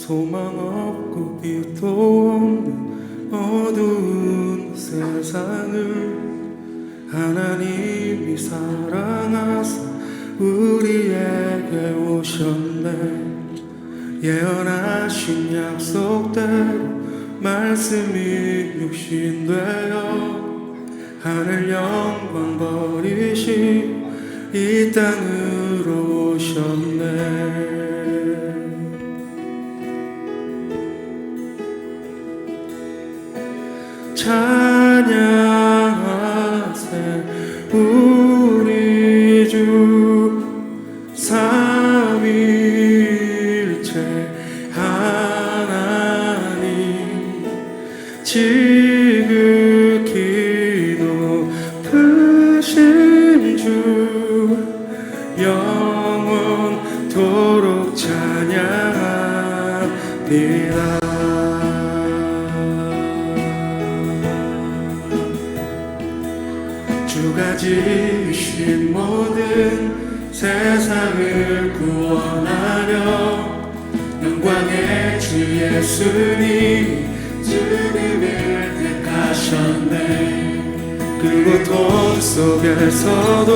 소망 없고 빛도 없는 어두운 세상을 하나님이 사랑하사 우리에게 오셨네. 예언하신 약속대로 말씀이 육신되어 하늘 영광 버리시 이 땅으로 오셨네. 찬양하세 우리 주 삼위일체 하나님 지극히 높으신 주 영원토록 찬양하리라. 주가 지으신 모든 세상을 구원하려 영광의 주 예수님 죽음을 택하셨네. 그 고통 속에서도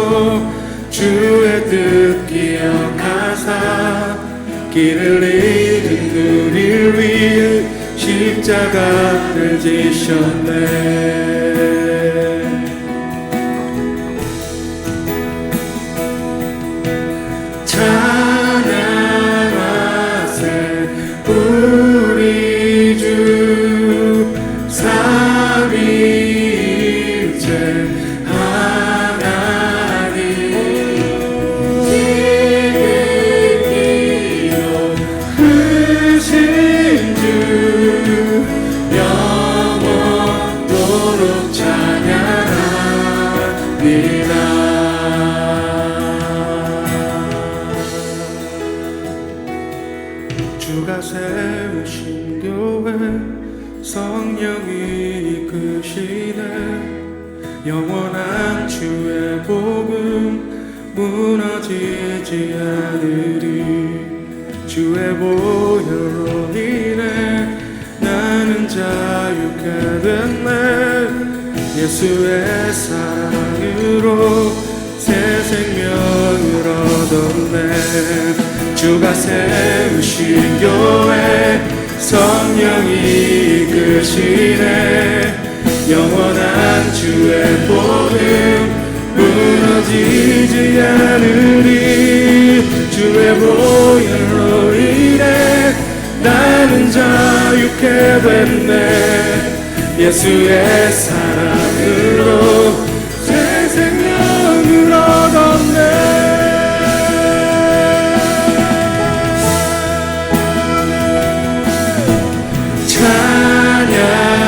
주의 뜻 기억하사 길을 잃은 우리를 위해 십자가를 지셨네. 찬양하세 우리 주 삼위일체 하나님 지극히 높으신 주 영원토록 찬양하리라. 주가 세우신 교회 성령이 이끄시네. 영원한 주의 복음 무너지지 않으리. 주의 보혈로 인해 나는 자유케 됐네. 예수의 사랑으로 새 생명을 얻었네. 주가 세우신 교회 성령이 이끄시네. 영원한 주의 복음 무너지지 않으리. 주의 보혈로 인해 나는 자유케 됐네. 예수의 사랑으로 새 생명을 얻었네.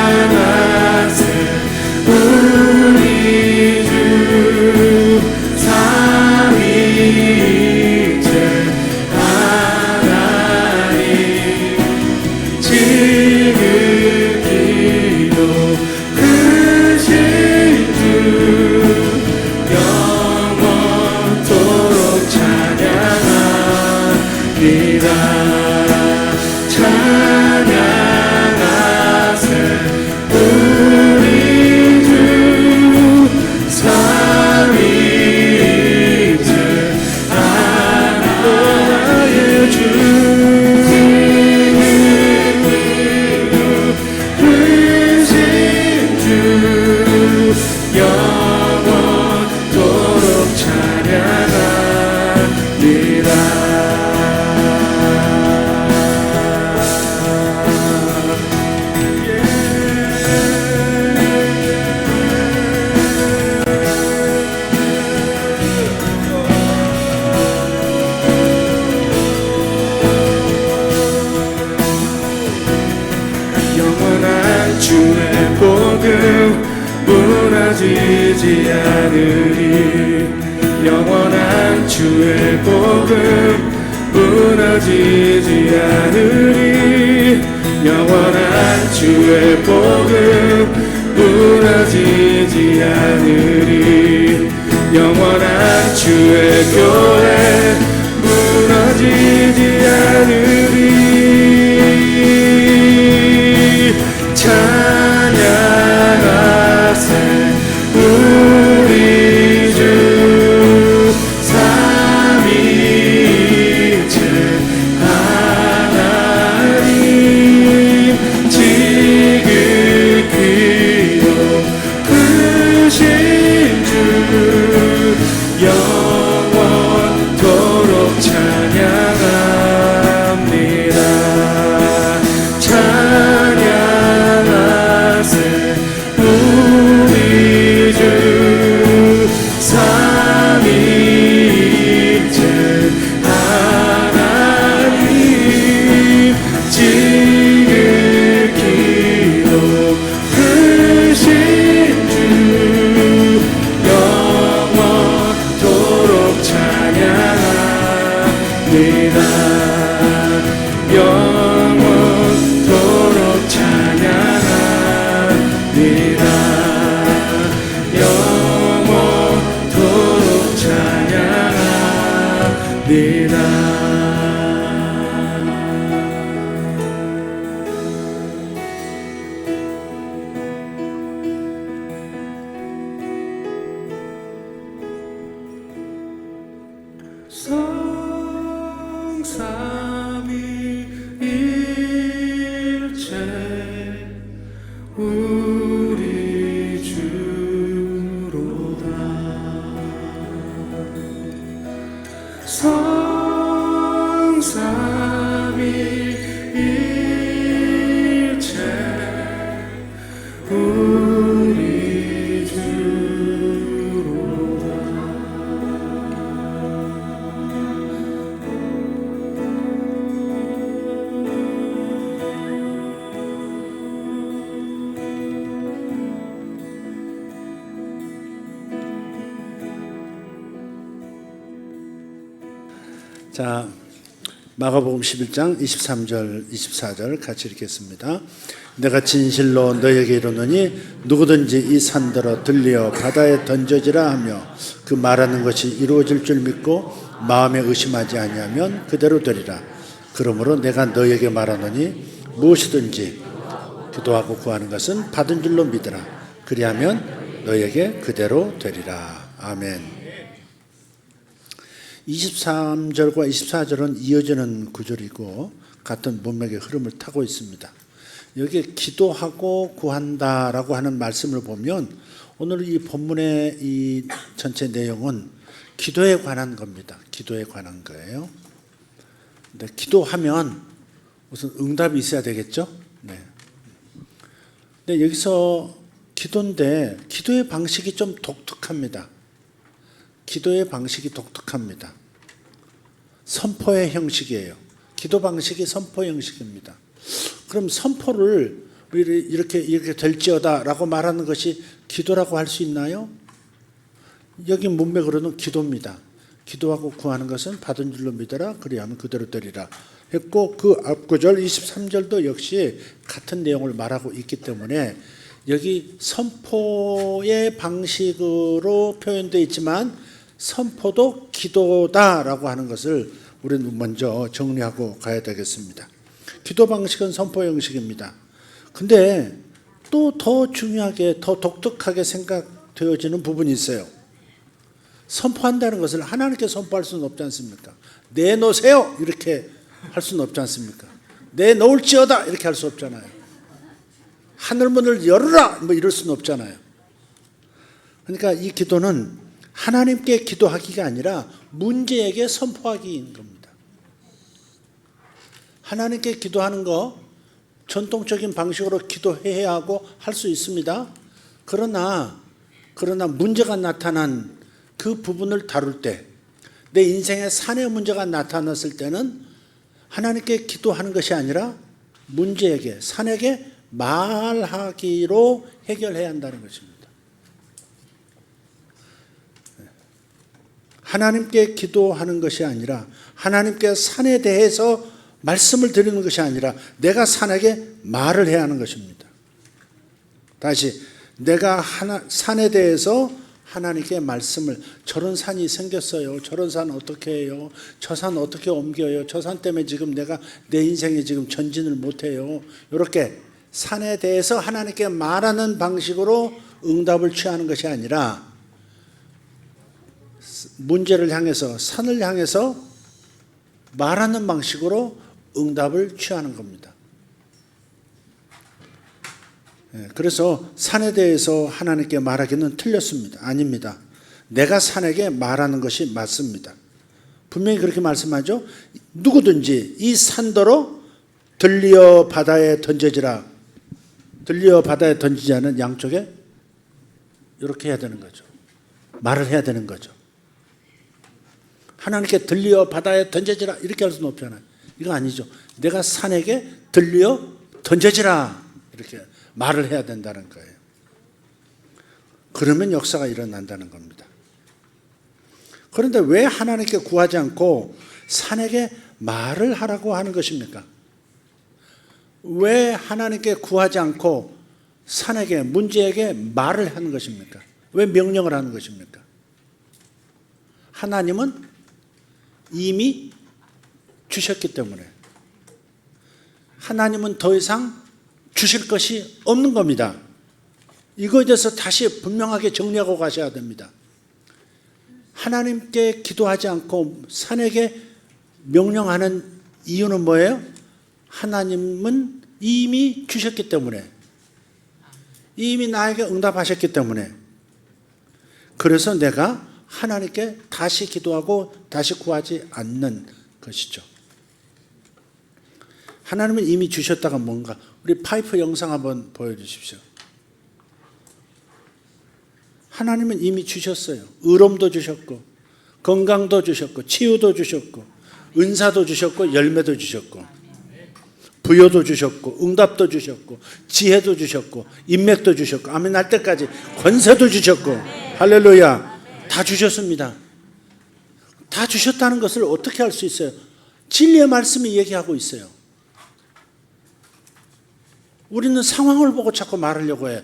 찬양하세 우리 주 삼위일체 하나님 지극히 높으신 주 영원토록 찬양하리라. 찬양하세 우리 주 삼위일체 하나의 주 크신 주 영원토록 찬양하리라. 영원한 주의 복음 무너지지 않으리. 영원한 주의 복음 무너지지 않으리. 영원한 주의 복음 무너지지 않으리. 영원한 주의 교회 무너지지 않으리. 성삼위일체 우리 주로다. 성삼위일체 우리 주로다. 자, 마가복음 11장 23절 24절 같이 읽겠습니다. 내가 진실로 너에게 이르노니 누구든지 이 산더러 들리어 바다에 던져지라 하며 그 말하는 것이 이루어질 줄 믿고 마음에 의심하지 아니하면 그대로 되리라. 그러므로 내가 너에게 말하노니 무엇이든지 기도하고 구하는 것은 받은 줄로 믿으라. 그리하면 너에게 그대로 되리라. 아멘. 23절과 24절은 이어지는 구절이고 같은 문맥의 흐름을 타고 있습니다. 여기에 기도하고 구한다라고 하는 말씀을 보면 오늘 이 본문의 이 전체 내용은 기도에 관한 겁니다. 기도에 관한 거예요. 근데 기도하면 무슨 응답이 있어야 되겠죠? 네. 근데 여기서 기도인데 기도의 방식이 좀 독특합니다. 기도의 방식이 독특합니다. 선포의 형식이에요. 기도 방식이 선포 형식입니다. 그럼 선포를 이렇게 될지어다 라고 말하는 것이 기도라고 할 수 있나요? 여기 문맥으로는 기도입니다. 기도하고 구하는 것은 받은 줄로 믿어라. 그리하면 그대로 되리라 했고, 그 앞구절 23절도 역시 같은 내용을 말하고 있기 때문에 여기 선포의 방식으로 표현되어 있지만 선포도 기도다라고 하는 것을 우리는 먼저 정리하고 가야 되겠습니다. 기도 방식은 선포 형식입니다. 근데 또 더 중요하게, 더 독특하게 생각되어지는 부분이 있어요. 선포한다는 것을 하나님께 선포할 수는 없지 않습니까? 내놓으세요 이렇게 할 수는 없지 않습니까? 내놓을지어다 이렇게 할 수 없잖아요. 하늘문을 열어라 뭐 이럴 수는 없잖아요. 그러니까 이 기도는 하나님께 기도하기가 아니라 문제에게 선포하기인 겁니다. 하나님께 기도하는 거 전통적인 방식으로 기도해야 하고 할 수 있습니다. 그러나 문제가 나타난 그 부분을 다룰 때, 내 인생에 산의 문제가 나타났을 때는 하나님께 기도하는 것이 아니라 문제에게, 산에게 말하기로 해결해야 한다는 것입니다. 하나님께 기도하는 것이 아니라, 하나님께 산에 대해서 말씀을 드리는 것이 아니라 내가 산에게 말을 해야 하는 것입니다. 다시, 내가 산에 대해서 하나님께 말씀을, 저런 산이 생겼어요. 저런 산 어떻게 해요? 저 산 어떻게 옮겨요? 저 산 때문에 지금 내가 내 인생에 지금 전진을 못해요. 이렇게 산에 대해서 하나님께 말하는 방식으로 응답을 취하는 것이 아니라 문제를 향해서, 산을 향해서 말하는 방식으로 응답을 취하는 겁니다. 그래서 산에 대해서 하나님께 말하기는 틀렸습니다. 아닙니다. 내가 산에게 말하는 것이 맞습니다. 분명히 그렇게 말씀하죠. 누구든지 이 산더러 들리어 바다에 던져지라. 들리어 바다에 던지자는 양쪽에 이렇게 해야 되는 거죠. 말을 해야 되는 거죠. 하나님께 들리어 바다에 던져지라 이렇게 할 수는 없잖아요. 이거 아니죠. 내가 산에게 들리어 던져지라 이렇게 말을 해야 된다는 거예요. 그러면 역사가 일어난다는 겁니다. 그런데 왜 하나님께 구하지 않고 산에게 말을 하라고 하는 것입니까? 왜 하나님께 구하지 않고 산에게, 문제에게 말을 하는 것입니까? 왜 명령을 하는 것입니까? 하나님은 이미 주셨기 때문에 하나님은 더 이상 주실 것이 없는 겁니다. 이거에 대해서 다시 분명하게 정리하고 가셔야 됩니다. 하나님께 기도하지 않고 산에게 명령하는 이유는 뭐예요? 하나님은 이미 주셨기 때문에, 이미 나에게 응답하셨기 때문에, 그래서 내가 하나님께 다시 기도하고 다시 구하지 않는 것이죠. 하나님은 이미 주셨다가 뭔가, 우리 파이프 영상 한번 보여주십시오. 하나님은 이미 주셨어요. 의로움도 주셨고, 건강도 주셨고, 치유도 주셨고, 은사도 주셨고, 열매도 주셨고, 부여도 주셨고, 응답도 주셨고, 지혜도 주셨고, 인맥도 주셨고, 아멘 할 때까지 권세도 주셨고, 할렐루야, 다 주셨습니다. 다 주셨다는 것을 어떻게 알 수 있어요? 진리의 말씀이 얘기하고 있어요. 우리는 상황을 보고 자꾸 말하려고 해요.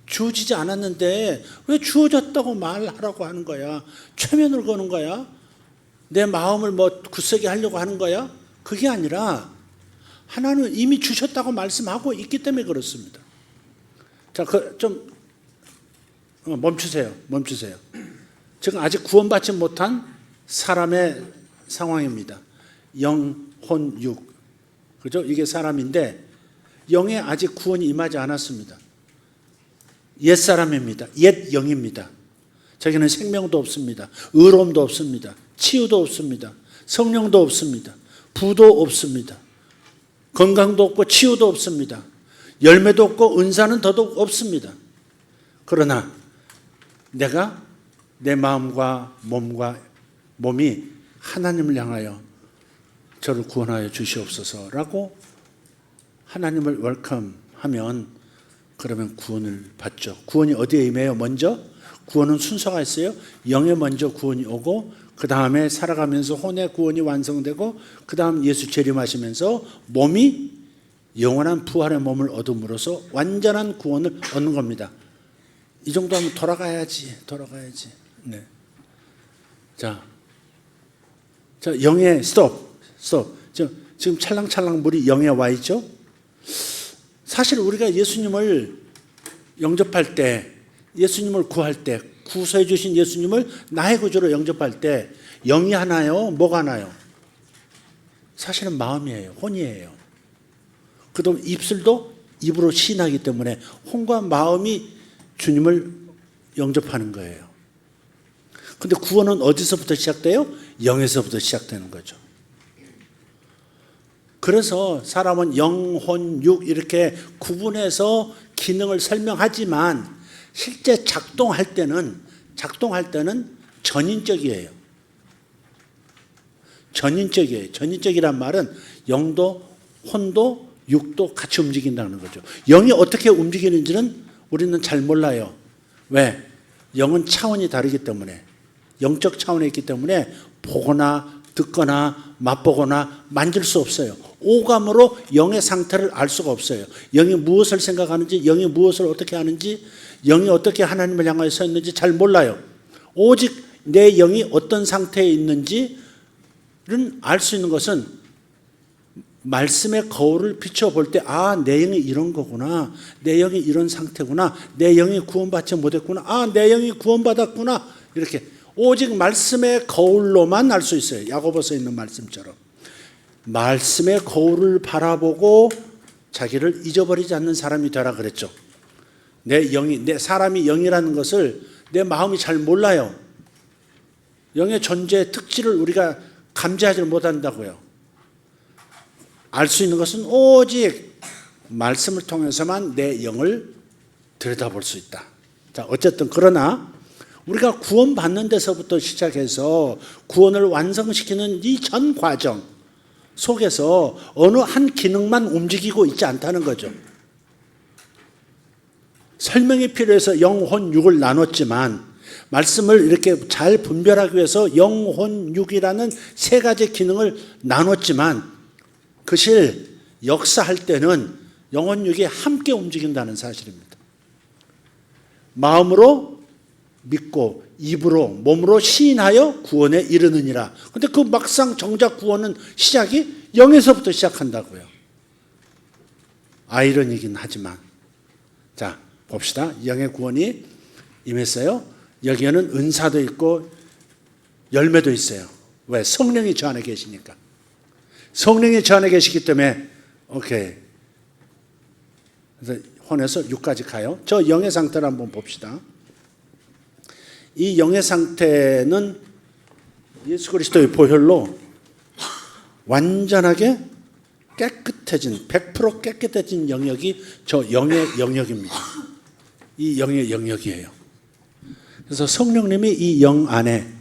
주어지지 않았는데 왜 주어졌다고 말하라고 하는 거야? 최면을 거는 거야? 내 마음을 뭐 굳세게 하려고 하는 거야? 그게 아니라 하나님은 이미 주셨다고 말씀하고 있기 때문에 그렇습니다. 자, 좀 멈추세요. 지금 아직 구원받지 못한 사람의 상황입니다. 영, 혼, 육. 그죠? 이게 사람인데 영에 아직 구원이 임하지 않았습니다. 옛사람입니다. 옛 영입니다. 자기는 생명도 없습니다. 의로움도 없습니다. 치유도 없습니다. 성령도 없습니다. 부도 없습니다. 건강도 없고 치유도 없습니다. 열매도 없고 은사는 더더욱 없습니다. 그러나 내가 내 마음과 몸이 하나님을 향하여 저를 구원하여 주시옵소서라고 하나님을 웰컴하면, 그러면 구원을 받죠. 구원이 어디에 임해요? 먼저 구원은 순서가 있어요. 영에 먼저 구원이 오고, 그 다음에 살아가면서 혼의 구원이 완성되고, 그 다음 예수 재림하시면서 몸이 영원한 부활의 몸을 얻음으로써 완전한 구원을 얻는 겁니다. 이 정도 하면 돌아가야지. 네. 자, 영에 스톱. 지금 찰랑찰랑 물이 영에 와 있죠? 사실 우리가 예수님을 영접할 때, 예수님을 구할 때, 구소해 주신 예수님을 나의 구주로 영접할 때 영이 하나요? 뭐가 하나요? 사실은 마음이에요. 혼이에요. 그다음 입술도 입으로 시인하기 때문에 혼과 마음이 주님을 영접하는 거예요. 근데 구원은 어디서부터 시작돼요? 영에서부터 시작되는 거죠. 그래서 사람은 영, 혼, 육 이렇게 구분해서 기능을 설명하지만 실제 작동할 때는 전인적이에요. 전인적이란 말은 영도, 혼도, 육도 같이 움직인다는 거죠. 영이 어떻게 움직이는지는 우리는 잘 몰라요. 왜? 영은 차원이 다르기 때문에, 영적 차원에 있기 때문에 보거나 듣거나 맛보거나 만질 수 없어요. 오감으로 영의 상태를 알 수가 없어요. 영이 무엇을 생각하는지, 영이 무엇을 어떻게 하는지, 영이 어떻게 하나님을 향하여 서 있는지 잘 몰라요. 오직 내 영이 어떤 상태에 있는지를 알 수 있는 것은 말씀의 거울을 비춰볼 때, 내 영이 이런 거구나, 내 영이 이런 상태구나, 내 영이 구원받지 못했구나, 내 영이 구원받았구나, 이렇게 오직 말씀의 거울로만 알 수 있어요. 야고보서에 있는 말씀처럼 말씀의 거울을 바라보고 자기를 잊어버리지 않는 사람이 되라 그랬죠. 내 사람이 영이라는 것을 내 마음이 잘 몰라요. 영의 존재의 특질을 우리가 감지하지 못한다고요. 알 수 있는 것은 오직 말씀을 통해서만 내 영을 들여다볼 수 있다. 자, 어쨌든 그러나 우리가 구원받는 데서부터 시작해서 구원을 완성시키는 이 전 과정 속에서 어느 한 기능만 움직이고 있지 않다는 거죠. 설명이 필요해서 영, 혼, 육을 나눴지만 말씀을 이렇게 잘 분별하기 위해서 영, 혼, 육이라는 세 가지 기능을 나눴지만 그실 역사할 때는 영혼, 육이 함께 움직인다는 사실입니다. 마음으로 믿고 입으로 몸으로 시인하여 구원에 이르느니라. 근데 그 막상 정작 구원은 시작이 영에서부터 시작한다고요. 아이러니긴 하지만 자 봅시다. 영의 구원이 임했어요. 여기에는 은사도 있고 열매도 있어요. 왜? 성령이 저 안에 계시니까. 성령이 저 안에 계시기 때문에 오케이. 그래서 혼에서 6까지 가요. 저 영의 상태를 한번 봅시다. 이 영의 상태는 예수 그리스도의 보혈로 완전하게 깨끗해진 100% 깨끗해진 영역이 저 영의 영역입니다. 이 영의 영역이에요. 그래서 성령님이 이 영 안에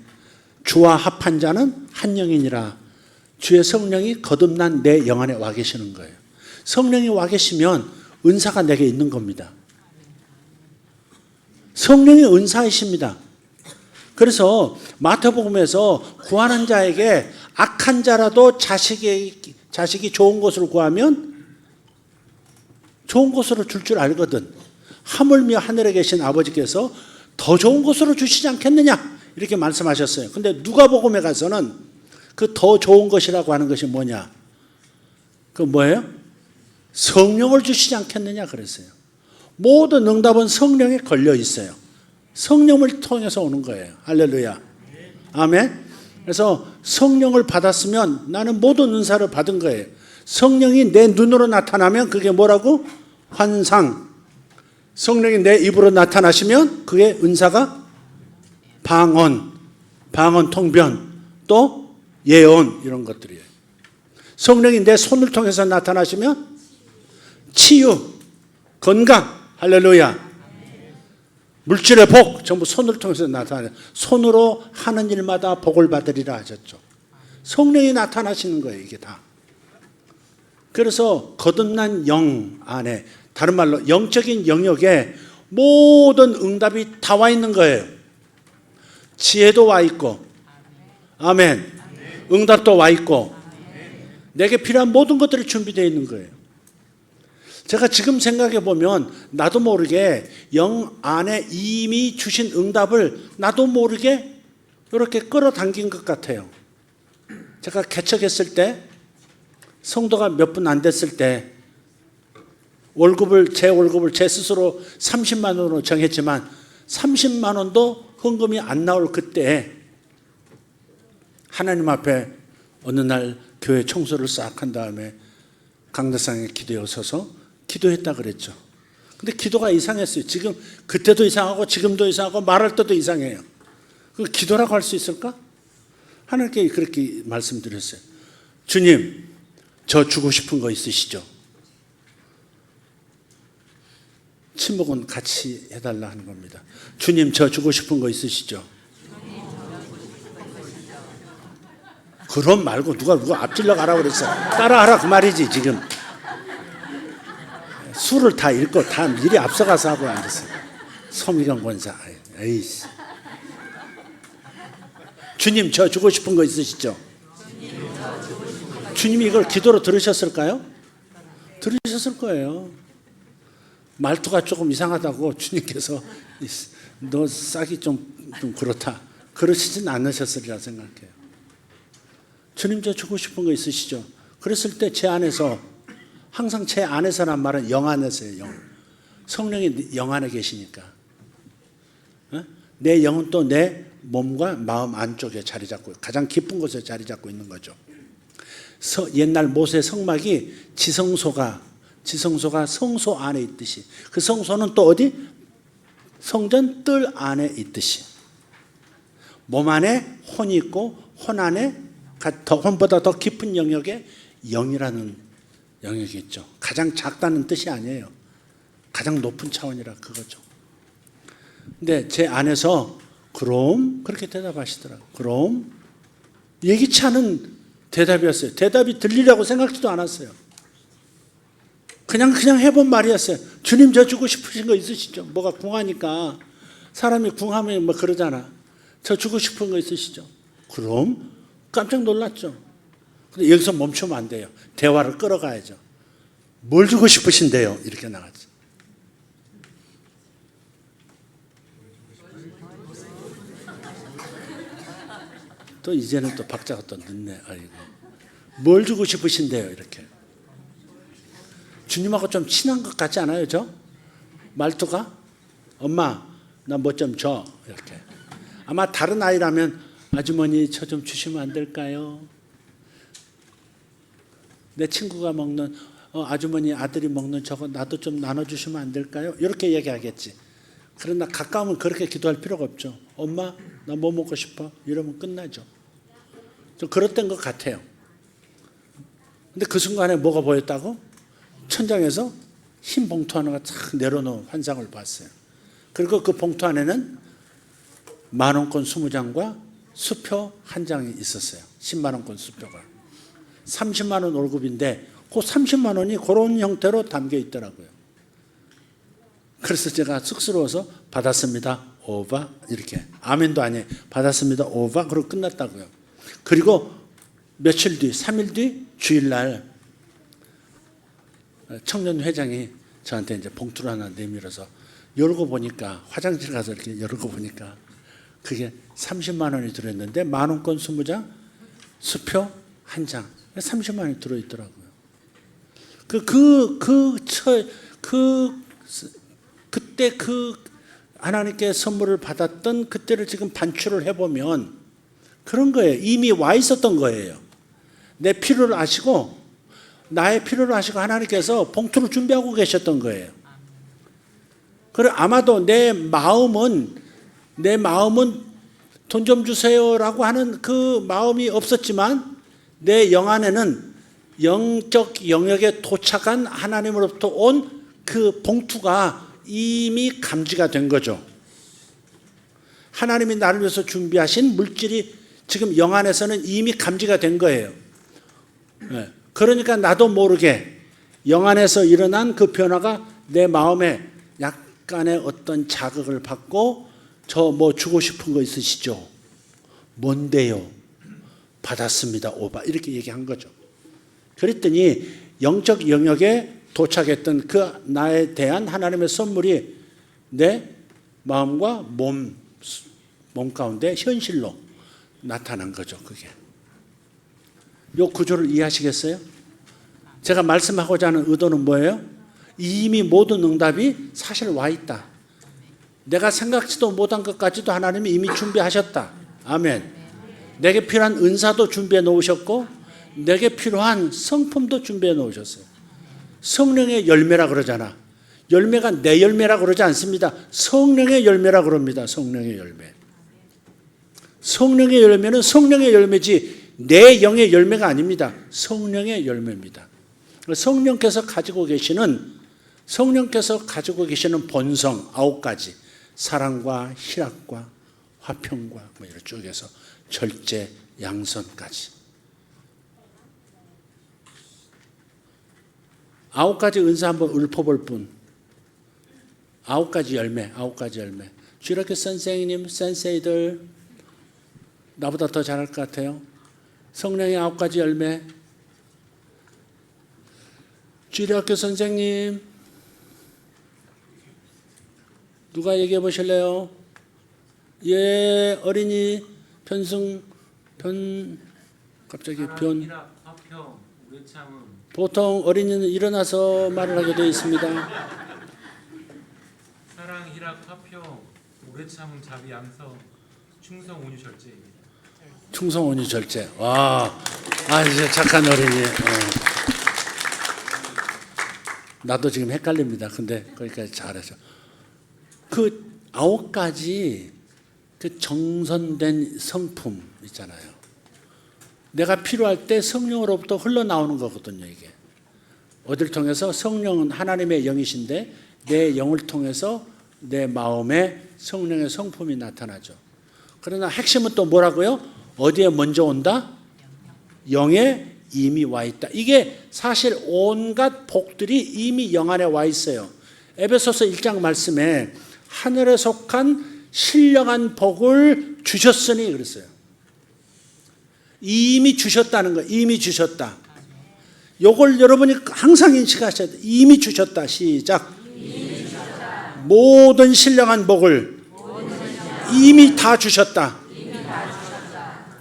주와 합한 자는 한 영이니라. 주의 성령이 거듭난 내 영 안에 와 계시는 거예요. 성령이 와 계시면 은사가 내게 있는 겁니다. 성령이 은사이십니다. 그래서 마태복음에서 구하는 자에게 악한 자라도 자식이 좋은 것으로 구하면 좋은 것으로 줄 줄 알거든. 하물며 하늘에 계신 아버지께서 더 좋은 것으로 주시지 않겠느냐 이렇게 말씀하셨어요. 근데 누가복음에 가서는 그 더 좋은 것이라고 하는 것이 뭐냐? 그 뭐예요? 성령을 주시지 않겠느냐 그랬어요. 모든 응답은 성령에 걸려 있어요. 성령을 통해서 오는 거예요. 할렐루야. 아멘. 그래서 성령을 받았으면 나는 모든 은사를 받은 거예요. 성령이 내 눈으로 나타나면 그게 뭐라고? 환상. 성령이 내 입으로 나타나시면 그게 은사가 방언 통변, 또 예언 이런 것들이에요. 성령이 내 손을 통해서 나타나시면 치유, 건강, 할렐루야. 물질의 복 전부 손을 통해서 나타나요. 손으로 하는 일마다 복을 받으리라 하셨죠. 성령이 나타나시는 거예요, 이게 다. 그래서 거듭난 영 안에, 다른 말로 영적인 영역에 모든 응답이 다 와 있는 거예요. 지혜도 와 있고, 아멘. 응답도 와 있고, 내게 필요한 모든 것들이 준비되어 있는 거예요. 제가 지금 생각해 보면 나도 모르게 영 안에 이미 주신 응답을 나도 모르게 이렇게 끌어당긴 것 같아요. 제가 개척했을 때 성도가 몇 분 안 됐을 때 제 월급을 제 스스로 30만 원으로 정했지만 30만 원도 헌금이 안 나올 그때 하나님 앞에 어느 날 교회 청소를 싹 한 다음에 강대상에 기도에 서서 기도했다 그랬죠. 근데 기도가 이상했어요. 지금 그때도 이상하고 지금도 이상하고 말할 때도 이상해요. 그 기도라고 할 수 있을까? 하나님께 그렇게 말씀드렸어요. 주님, 저 주고 싶은 거 있으시죠? 침묵은 같이 해달라 하는 겁니다. 주님, 저 주고 싶은 거 있으시죠? 그럼 말고 누가 앞질러 가라고 그랬어. 따라하라 그 말이지 지금. 술을 다 읽고 다 미리 앞서가서 하고 앉았어요. 소미경 권사. 에이씨. 주님, 저 주고 싶은 거 있으시죠? 주님이 이걸 기도로 들으셨을까요? 들으셨을 거예요. 말투가 조금 이상하다고 주님께서 너 싹이 좀 그렇다 그러시진 않으셨으리라 생각해요. 주님, 저 주고 싶은 거 있으시죠? 그랬을 때 제 안에서, 항상 제 안에서란 말은 영 안에서예요. 영. 성령이 영 안에 계시니까. 내 영은 또 내 몸과 마음 안쪽에 자리 잡고 가장 깊은 곳에 자리 잡고 있는 거죠. 옛날 모세 성막이 지성소가 성소 안에 있듯이, 그 성소는 또 어디? 성전 뜰 안에 있듯이 몸 안에 혼이 있고 혼 안에 혼보다 더 깊은 영역에 영이라는 영역이 있죠. 가장 작다는 뜻이 아니에요. 가장 높은 차원이라 그거죠. 근데 제 안에서 그럼 그렇게 대답하시더라고요. 그럼 예기치 않은 대답이었어요. 대답이 들리려고 생각지도 않았어요. 그냥 해본 말이었어요. 주님, 저 주고 싶으신 거 있으시죠? 뭐가 궁하니까 사람이 궁하면 뭐 그러잖아. 저 주고 싶은 거 있으시죠? 그럼 깜짝 놀랐죠. 근데 여기서 멈추면 안 돼요. 대화를 끌어가야죠. 뭘 주고 싶으신데요? 이렇게 나갔죠. 또 이제는 또 박자가 또 늦네. 아이고. 뭘 주고 싶으신데요, 이렇게. 주님하고 좀 친한 것 같지 않아요, 저? 말투가? 엄마, 나 뭐 좀 줘. 이렇게. 아마 다른 아이라면 아주머니 저 좀 주시면 안 될까요? 내 친구가 먹는 아주머니 아들이 먹는 저거 나도 좀 나눠주시면 안 될까요? 이렇게 얘기하겠지. 그러나 가까우면 그렇게 기도할 필요가 없죠. 엄마, 나 뭐 먹고 싶어? 이러면 끝나죠. 좀 그렇던 것 같아요. 근데 그 순간에 뭐가 보였다고? 천장에서 흰 봉투 하나가 탁 내려놓은 환상을 봤어요. 그리고 그 봉투 안에는 10,000원권 20장과 수표 1장이 있었어요. 100,000원권 수표가. 30만 원 월급인데 그 30만 원이 그런 형태로 담겨 있더라고요. 그래서 제가 쑥스러워서 받았습니다. 오바 이렇게. 아멘도 아니에요. 받았습니다. 오바 그러고 끝났다고요. 그리고 며칠 뒤 3일 뒤 주일날 청년회장이 저한테 이제 봉투를 하나 내밀어서 열고 보니까 화장실 가서 이렇게 열고 보니까 그게 30만 원이 들어있는데 10,000원권 20장 수표 1장 30만 원이 들어있더라고요. 그때 그 하나님께 선물을 받았던 그때를 지금 반추를 해보면 그런 거예요. 이미 와 있었던 거예요. 내 필요를 아시고 나의 필요를 아시고 하나님께서 봉투를 준비하고 계셨던 거예요. 그래 아마도 내 마음은 돈 좀 주세요라고 하는 그 마음이 없었지만 내 영 안에는 영적 영역에 도착한 하나님으로부터 온 그 봉투가 이미 감지가 된 거죠. 하나님이 나를 위해서 준비하신 물질이 지금 영 안에서는 이미 감지가 된 거예요. 그러니까 나도 모르게 영 안에서 일어난 그 변화가 내 마음에 약간의 어떤 자극을 받고 저 뭐 주고 싶은 거 있으시죠? 뭔데요? 받았습니다. 오바 이렇게 얘기한 거죠. 그랬더니 영적 영역에 도착했던 그 나에 대한 하나님의 선물이 내 마음과 몸 가운데 현실로 나타난 거죠. 그게. 이 구조를 이해하시겠어요? 제가 말씀하고자 하는 의도는 뭐예요? 이미 모든 응답이 사실 와 있다. 내가 생각지도 못한 것까지도 하나님이 이미 준비하셨다. 아멘. 내게 필요한 은사도 준비해 놓으셨고 내게 필요한 성품도 준비해 놓으셨어요. 성령의 열매라 그러잖아. 열매가 내 열매라 그러지 않습니다. 성령의 열매라 그럽니다. 성령의 열매. 성령의 열매는 성령의 열매지 내 영의 열매가 아닙니다. 성령의 열매입니다. 성령께서 가지고 계시는 본성 9가지 사랑과 희락과 화평과 뭐 이런 쪽에서 절제, 양선까지 9가지 은사 한번 읊어볼 뿐 9가지 열매 주일학교 선생님, 센세이들 나보다 더 잘할 것 같아요. 성령의 9가지 열매 주일학교 선생님 누가 얘기해 보실래요? 예, 어린이 보통 어린이는 일어나서 말을 하게 되어 있습니다. 사랑, 희락, 화평, 오래 참음, 자비, 양성, 충성, 온유, 절제입니다. 충성, 온유, 절제. 와, 이제 착한 어린이. 나도 지금 헷갈립니다. 근데 거기까지 잘하죠. 그 9가지 그 정선된 성품 있잖아요. 내가 필요할 때 성령으로부터 흘러나오는 거거든요. 이게 어디를 통해서 성령은 하나님의 영이신데 내 영을 통해서 내 마음에 성령의 성품이 나타나죠. 그러나 핵심은 또 뭐라고요? 어디에 먼저 온다? 영에 이미 와 있다. 이게 사실 온갖 복들이 이미 영 안에 와 있어요. 에베소서 1장 말씀에 하늘에 속한 신령한 복을 주셨으니 그랬어요. 이미 주셨다는 거예요. 이미 주셨다. 요걸 여러분이 항상 인식하셔야 돼요. 이미 주셨다. 시작. 이미 주셨다. 모든 신령한 복을 이미 다 주셨다.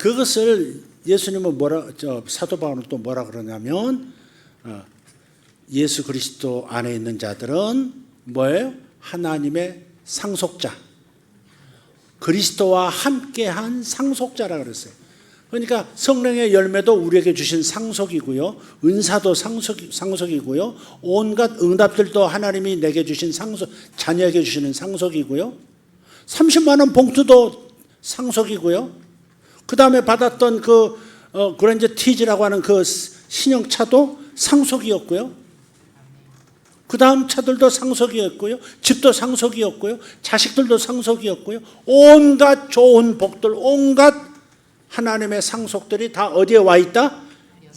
그것을 예수님은 사도 바울은 또 뭐라 그러냐면 예수 그리스도 안에 있는 자들은 뭐예요? 하나님의 상속자. 그리스도와 함께한 상속자라 그랬어요. 그러니까 성령의 열매도 우리에게 주신 상속이고요. 은사도 상속이고요. 온갖 응답들도 하나님이 내게 주신 자녀에게 주시는 상속이고요. 30만 원 봉투도 상속이고요. 그 다음에 받았던 그랜저 티즈라고 하는 그 신형차도 상속이었고요. 그 다음 차들도 상속이었고요. 집도 상속이었고요. 자식들도 상속이었고요. 온갖 좋은 복들, 온갖 하나님의 상속들이 다 어디에 와 있다?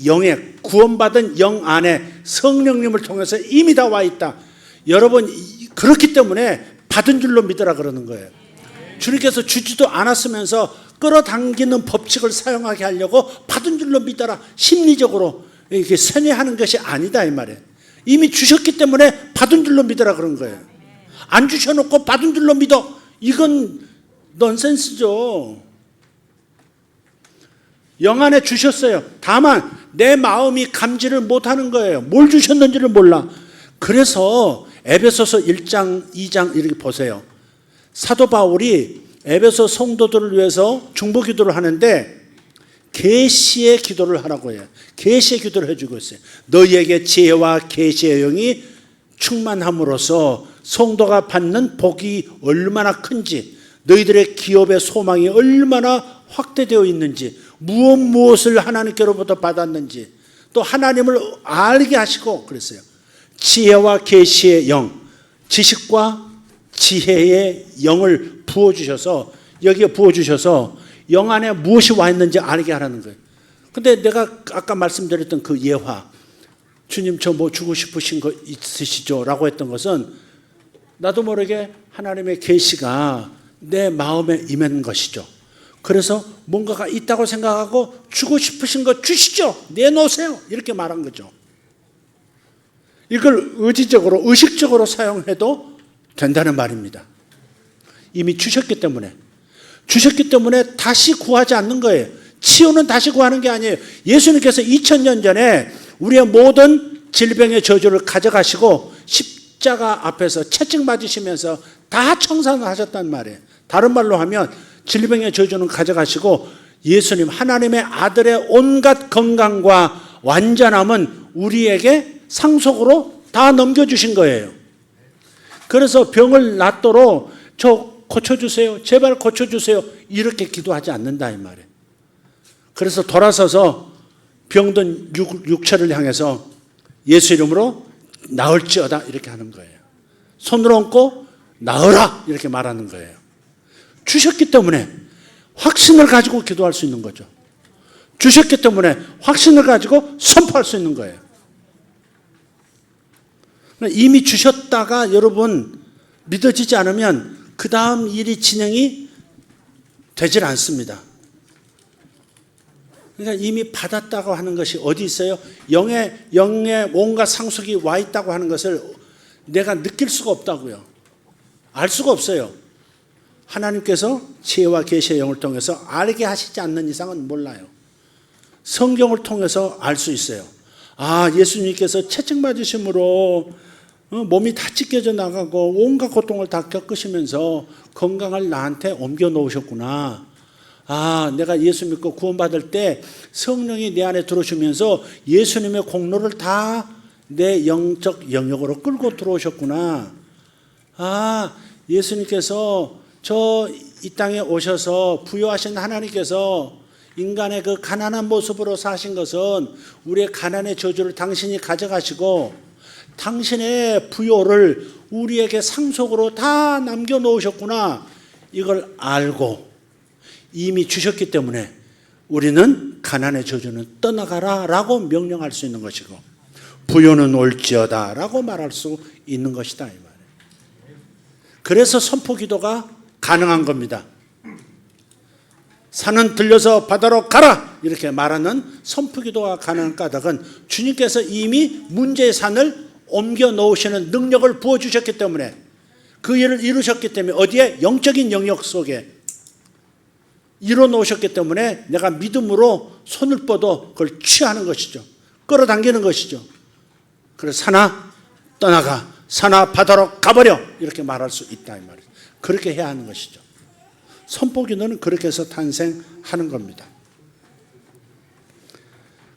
영에, 구원받은 영 안에 성령님을 통해서 이미 다 와 있다. 여러분, 그렇기 때문에 받은 줄로 믿으라 그러는 거예요. 주님께서 주지도 않았으면서 끌어당기는 법칙을 사용하게 하려고 받은 줄로 믿어라. 심리적으로 이렇게 세뇌하는 것이 아니다 이 말이에요. 이미 주셨기 때문에 받은 줄로 믿어라 그런 거예요. 안 주셔놓고 받은 줄로 믿어. 이건 넌센스죠. 영 안에 주셨어요. 다만 내 마음이 감지를 못하는 거예요. 뭘 주셨는지를 몰라. 그래서 에베소서 1장 2장 이렇게 보세요. 사도 바울이 에베소 성도들을 위해서 중보 기도를 하는데 계시의 기도를 하라고 해요. 계시의 기도를 해주고 있어요. 너희에게 지혜와 계시의 영이 충만함으로써 성도가 받는 복이 얼마나 큰지, 너희들의 기업의 소망이 얼마나 확대되어 있는지, 무엇을 하나님께로부터 받았는지, 또 하나님을 알게 하시고 그랬어요. 지혜와 계시의 영, 지식과 지혜의 영을 부어주셔서, 여기에 부어주셔서 영 안에 무엇이 와 있는지 알게 하라는 거예요. 근데 내가 아까 말씀드렸던 그 예화, 주님 저 뭐 주고 싶으신 거 있으시죠? 라고 했던 것은 나도 모르게 하나님의 계시가 내 마음에 임한 것이죠. 그래서 뭔가가 있다고 생각하고 주고 싶으신 거 주시죠. 내놓으세요. 이렇게 말한 거죠. 이걸 의지적으로, 의식적으로 사용해도 된다는 말입니다. 이미 주셨기 때문에 다시 구하지 않는 거예요. 치유는 다시 구하는 게 아니에요. 예수님께서 2000년 전에 우리의 모든 질병의 저주를 가져가시고 십자가 앞에서 채찍 맞으시면서 다 청산을 하셨단 말이에요. 다른 말로 하면 질병의 저주는 가져가시고 예수님 하나님의 아들의 온갖 건강과 완전함은 우리에게 상속으로 다 넘겨주신 거예요. 그래서 병을 낫도록 저 고쳐주세요. 제발 고쳐주세요. 이렇게 기도하지 않는다 이 말이에요. 그래서 돌아서서 병든 육체를 향해서 예수 이름으로 나을지어다 이렇게 하는 거예요. 손을 얹고 나으라 이렇게 말하는 거예요. 주셨기 때문에 확신을 가지고 기도할 수 있는 거죠. 주셨기 때문에 확신을 가지고 선포할 수 있는 거예요. 이미 주셨다가 여러분 믿어지지 않으면 그 다음 일이 진행이 되질 않습니다. 그러니까 이미 받았다고 하는 것이 어디 있어요? 영에 온갖 상속이 와 있다고 하는 것을 내가 느낄 수가 없다고요. 알 수가 없어요. 하나님께서 지혜와 계시의 영을 통해서 알게 하시지 않는 이상은 몰라요. 성경을 통해서 알 수 있어요. 아, 예수님께서 채찍 맞으심으로 몸이 다 찢겨져 나가고 온갖 고통을 다 겪으시면서 건강을 나한테 옮겨 놓으셨구나. 아, 내가 예수 믿고 구원받을 때 성령이 내 안에 들어오시면서 예수님의 공로를 다 내 영적 영역으로 끌고 들어오셨구나. 아, 예수님께서 이 땅에 오셔서 부여하신 하나님께서 인간의 그 가난한 모습으로 사신 것은 우리의 가난의 저주를 당신이 가져가시고 당신의 부요를 우리에게 상속으로 다 남겨놓으셨구나. 이걸 알고 이미 주셨기 때문에 우리는 가난의 저주는 떠나가라 라고 명령할 수 있는 것이고 부요는 올지어다 라고 말할 수 있는 것이다 이 말이에요. 그래서 선포 기도가 가능한 겁니다. 산은 들려서 바다로 가라 이렇게 말하는 선포 기도가 가능한 까닭은 주님께서 이미 문제의 산을 옮겨 놓으시는 능력을 부어주셨기 때문에 그 일을 이루셨기 때문에 어디에? 영적인 영역 속에. 이뤄 놓으셨기 때문에 내가 믿음으로 손을 뻗어 그걸 취하는 것이죠. 끌어당기는 것이죠. 그래서 산아 떠나가, 산아 바다로 가버려, 이렇게 말할 수 있다 이 말이죠. 그렇게 해야 하는 것이죠. 선포기도는 그렇게 해서 탄생하는 겁니다.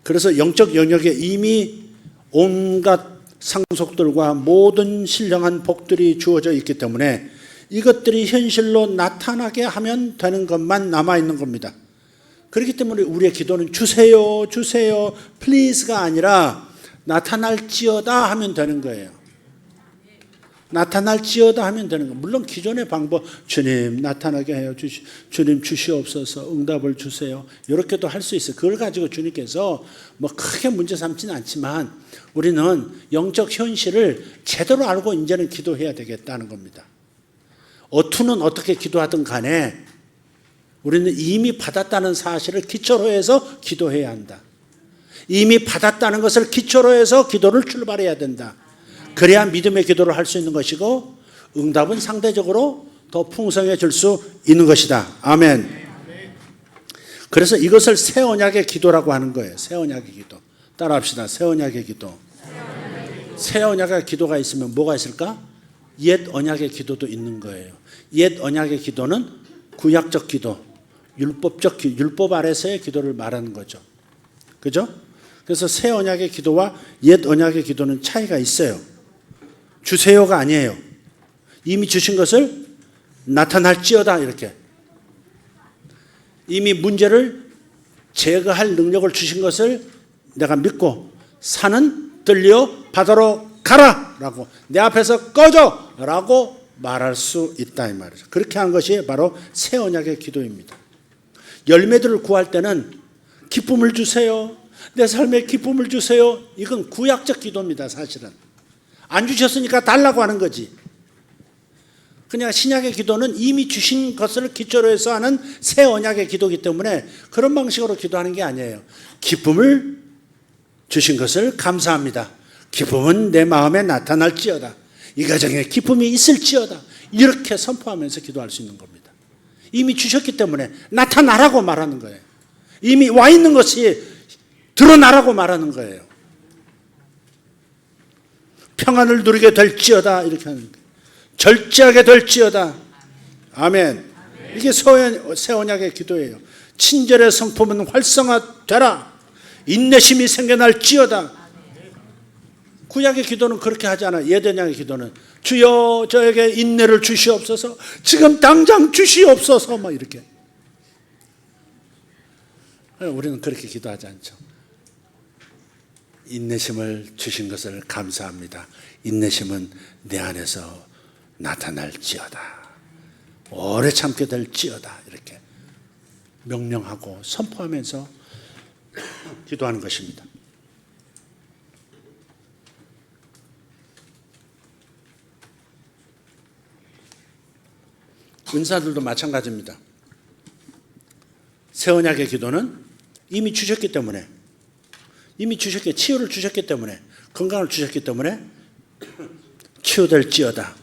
그래서 영적 영역에 이미 온갖 상속들과 모든 신령한 복들이 주어져 있기 때문에 이것들이 현실로 나타나게 하면 되는 것만 남아있는 겁니다. 그렇기 때문에 우리의 기도는 주세요, 주세요, please가 아니라 나타날지어다 하면 되는 거예요. 나타날지어다 하면 되는 거예요. 물론 기존의 방법, 주님 나타나게 해요, 주님 주시옵소서, 응답을 주세요, 이렇게도 할 수 있어요. 그걸 가지고 주님께서 뭐 크게 문제 삼지는 않지만 우리는 영적 현실을 제대로 알고 이제는 기도해야 되겠다는 겁니다. 어투는 어떻게 기도하든 간에 우리는 이미 받았다는 사실을 기초로 해서 기도해야 한다. 이미 받았다는 것을 기초로 해서 기도를 출발해야 된다. 그래야 믿음의 기도를 할 수 있는 것이고 응답은 상대적으로 더 풍성해질 수 있는 것이다. 아멘. 그래서 이것을 새 언약의 기도라고 하는 거예요. 새 언약의 기도. 따라합시다. 새 언약의 기도. 새 언약의 기도가 있으면 뭐가 있을까? 옛 언약의 기도도 있는 거예요. 옛 언약의 기도는 구약적 기도, 율법 아래서의 기도를 말하는 거죠. 그죠? 그래서 새 언약의 기도와 옛 언약의 기도는 차이가 있어요. 주세요가 아니에요. 이미 주신 것을 나타날지어다, 이렇게. 이미 문제를 제거할 능력을 주신 것을 내가 믿고 산은 들려 바다로 가라 라고, 내 앞에서 꺼져 라고 말할 수 있다 이 말이죠. 그렇게 한 것이 바로 새 언약의 기도입니다. 열매들을 구할 때는 기쁨을 주세요, 내 삶에 기쁨을 주세요, 이건 구약적 기도입니다. 사실은 안 주셨으니까 달라고 하는 거지. 그냥 신약의 기도는 이미 주신 것을 기초로 해서 하는 새 언약의 기도이기 때문에 그런 방식으로 기도하는 게 아니에요. 기쁨을 주신 것을 감사합니다. 기쁨은 내 마음에 나타날지어다. 이 가정에 기쁨이 있을지어다. 이렇게 선포하면서 기도할 수 있는 겁니다. 이미 주셨기 때문에 나타나라고 말하는 거예요. 이미 와 있는 것이 드러나라고 말하는 거예요. 평안을 누리게 될지어다, 이렇게 하는 거예요. 절제하게 될지어다. 아멘. 이게 새 언약의 기도예요. 친절의 성품은 활성화되라. 인내심이 생겨날지어다. 구약의 기도는 그렇게 하지 않아요. 옛 언약의 기도는 주여 저에게 인내를 주시옵소서, 지금 당장 주시옵소서, 막 이렇게. 우리는 그렇게 기도하지 않죠. 인내심을 주신 것을 감사합니다. 인내심은 내 안에서 나타날지어다. 오래 참게 될지어다. 이렇게 명령하고 선포하면서 기도하는 것입니다. 은사들도 마찬가지입니다. 새 언약의 기도는 이미 주셨기 때문에, 치유를 주셨기 때문에, 건강을 주셨기 때문에 치유될지어다,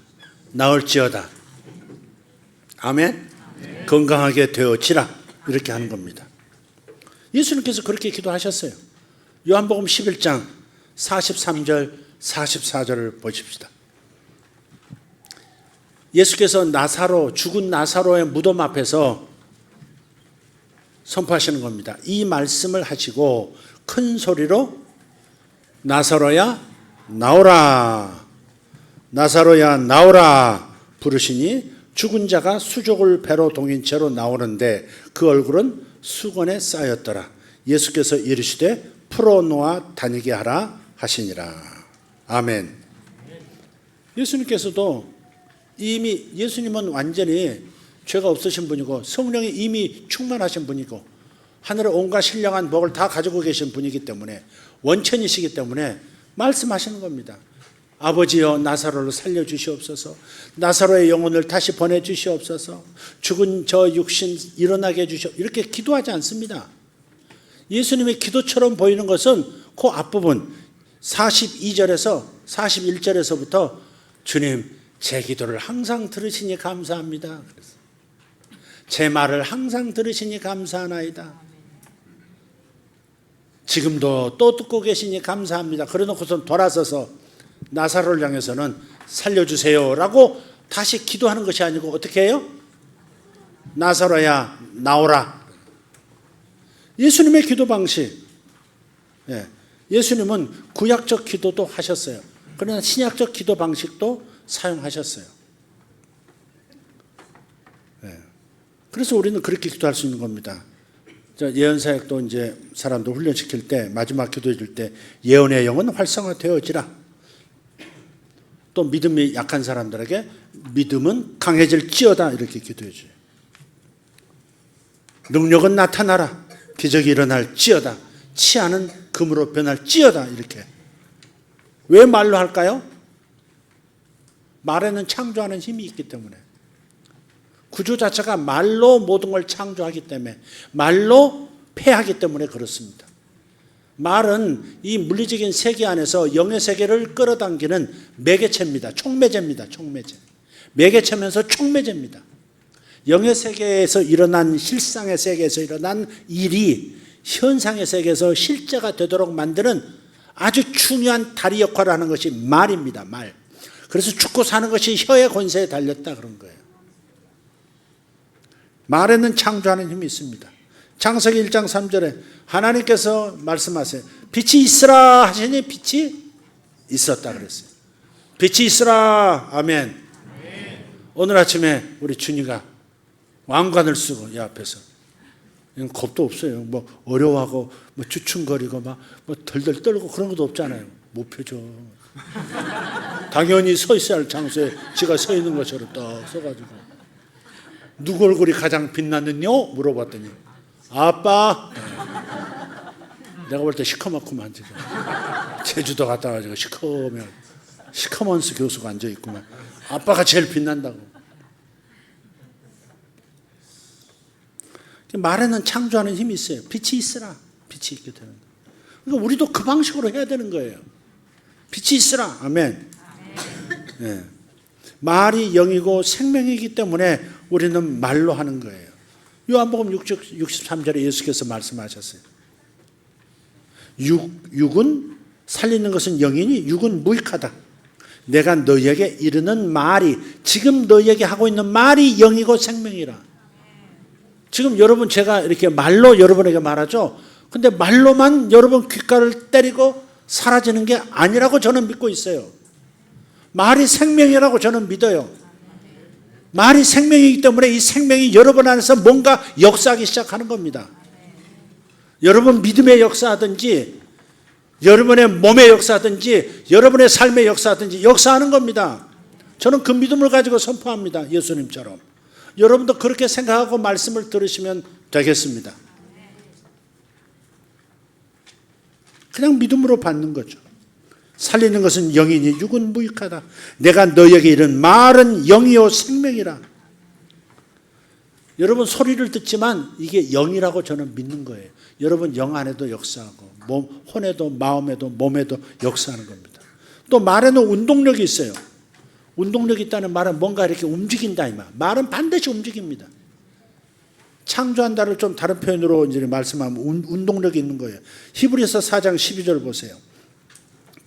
나을지어다. 아멘. 건강하게 되어지라, 이렇게 하는 겁니다. 예수님께서 그렇게 기도하셨어요. 요한복음 11장 43절 44절을 보십시다. 예수께서 죽은 나사로의 무덤 앞에서 선포하시는 겁니다. 이 말씀을 하시고 큰 소리로 나사로야 나오라, 나사로야 나오라 부르시니 죽은 자가 수족을 배로 동인 채로 나오는데 그 얼굴은 수건에 쌓였더라. 예수께서 이르시되 풀어놓아 다니게 하라 하시니라. 아멘. 예수님께서도 이미, 예수님은 완전히 죄가 없으신 분이고 성령이 이미 충만하신 분이고 하늘의 온갖 신령한 복을 다 가지고 계신 분이기 때문에, 원천이시기 때문에 말씀하시는 겁니다. 아버지여 나사로를 살려주시옵소서, 나사로의 영혼을 다시 보내주시옵소서, 죽은 저 육신 일어나게 해주시옵소서, 이렇게 기도하지 않습니다. 예수님의 기도처럼 보이는 것은 그 앞부분 42절에서 41절에서부터 주님 제 기도를 항상 들으시니 감사합니다. 제 말을 항상 들으시니 감사하나이다. 지금도 또 듣고 계시니 감사합니다. 그래놓고선 돌아서서 나사로를 향해서는 살려주세요라고 다시 기도하는 것이 아니고 어떻게 해요? 나사로야 나오라. 예수님의 기도 방식. 예수님은 구약적 기도도 하셨어요. 그러나 신약적 기도 방식도 사용하셨어요. 그래서 우리는 그렇게 기도할 수 있는 겁니다. 예언사역도 이제 사람들 훈련시킬 때 마지막 기도해 줄 때 예언의 영은 활성화되어지라. 또 믿음이 약한 사람들에게 믿음은 강해질지어다 이렇게 기도해 줘요. 능력은 나타나라. 기적이 일어날지어다. 치아는 금으로 변할지어다. 이렇게. 왜 말로 할까요? 말에는 창조하는 힘이 있기 때문에. 구조 자체가 말로 모든 걸 창조하기 때문에, 말로 폐하기 때문에 그렇습니다. 말은 이 물리적인 세계 안에서 영의 세계를 끌어당기는 매개체입니다. 촉매제입니다. 촉매제. 매개체면서 촉매제입니다. 영의 세계에서 일어난, 실상의 세계에서 일어난 일이 현상의 세계에서 실제가 되도록 만드는 아주 중요한 다리 역할을 하는 것이 말입니다. 말. 그래서 죽고 사는 것이 혀의 권세에 달렸다 그런 거예요. 말에는 창조하는 힘이 있습니다. 창세기 1장 3절에 하나님께서 말씀하세요. 빛이 있으라 하시니 빛이 있었다 그랬어요. 빛이 있으라. 아멘. 오늘 아침에 우리 준이가 왕관을 쓰고 이 앞에서 겁도 없어요. 뭐 어려워하고 뭐 주춤거리고 막 뭐 덜덜 떨고 그런 것도 없잖아요. 못 펴죠. 당연히 서 있어야 할 장소에 지가 서 있는 것처럼 딱 서가지고 누구 얼굴이 가장 빛났느냐 물어봤더니 아빠. 내가 볼 때 시커멓구만 지금. 제주도 갔다 와가지고 시커먼스 교수가 앉아 있구만. 아빠가 제일 빛난다고. 말에는 창조하는 힘이 있어요. 빛이 있으라. 빛이 있게 되는 거예요. 그러니까 우리도 그 방식으로 해야 되는 거예요. 빛이 있으라. 아멘. 네. 말이 영이고 생명이기 때문에 우리는 말로 하는 거예요. 요한복음 63절에 예수께서 말씀하셨어요. 육은 살리는 것은 영이니 육은 무익하다. 내가 너희에게 이르는 말이, 지금 너희에게 하고 있는 말이 영이고 생명이라. 지금 여러분 제가 이렇게 말로 여러분에게 말하죠. 근데 말로만 여러분 귓가를 때리고 사라지는 게 아니라고 저는 믿고 있어요. 말이 생명이라고 저는 믿어요. 말이 생명이기 때문에 이 생명이 여러분 안에서 뭔가 역사하기 시작하는 겁니다. 여러분 믿음의 역사하든지 여러분의 몸의 역사하든지 여러분의 삶의 역사하든지 역사하는 겁니다. 저는 그 믿음을 가지고 선포합니다. 예수님처럼. 여러분도 그렇게 생각하고 말씀을 들으시면 되겠습니다. 그냥 믿음으로 받는 거죠. 살리는 것은 영이니 육은 무익하다. 내가 너희에게 이른 말은 영이요 생명이라. 여러분 소리를 듣지만 이게 영이라고 저는 믿는 거예요. 여러분 영 안에도 역사하고 혼에도 마음에도 몸에도 역사하는 겁니다. 또 말에는 운동력이 있어요. 운동력이 있다는 말은 뭔가 이렇게 움직인다 이 말. 말은 반드시 움직입니다. 창조한다를 좀 다른 표현으로 이제 말씀하면 운동력이 있는 거예요. 히브리서 4장 12절 보세요.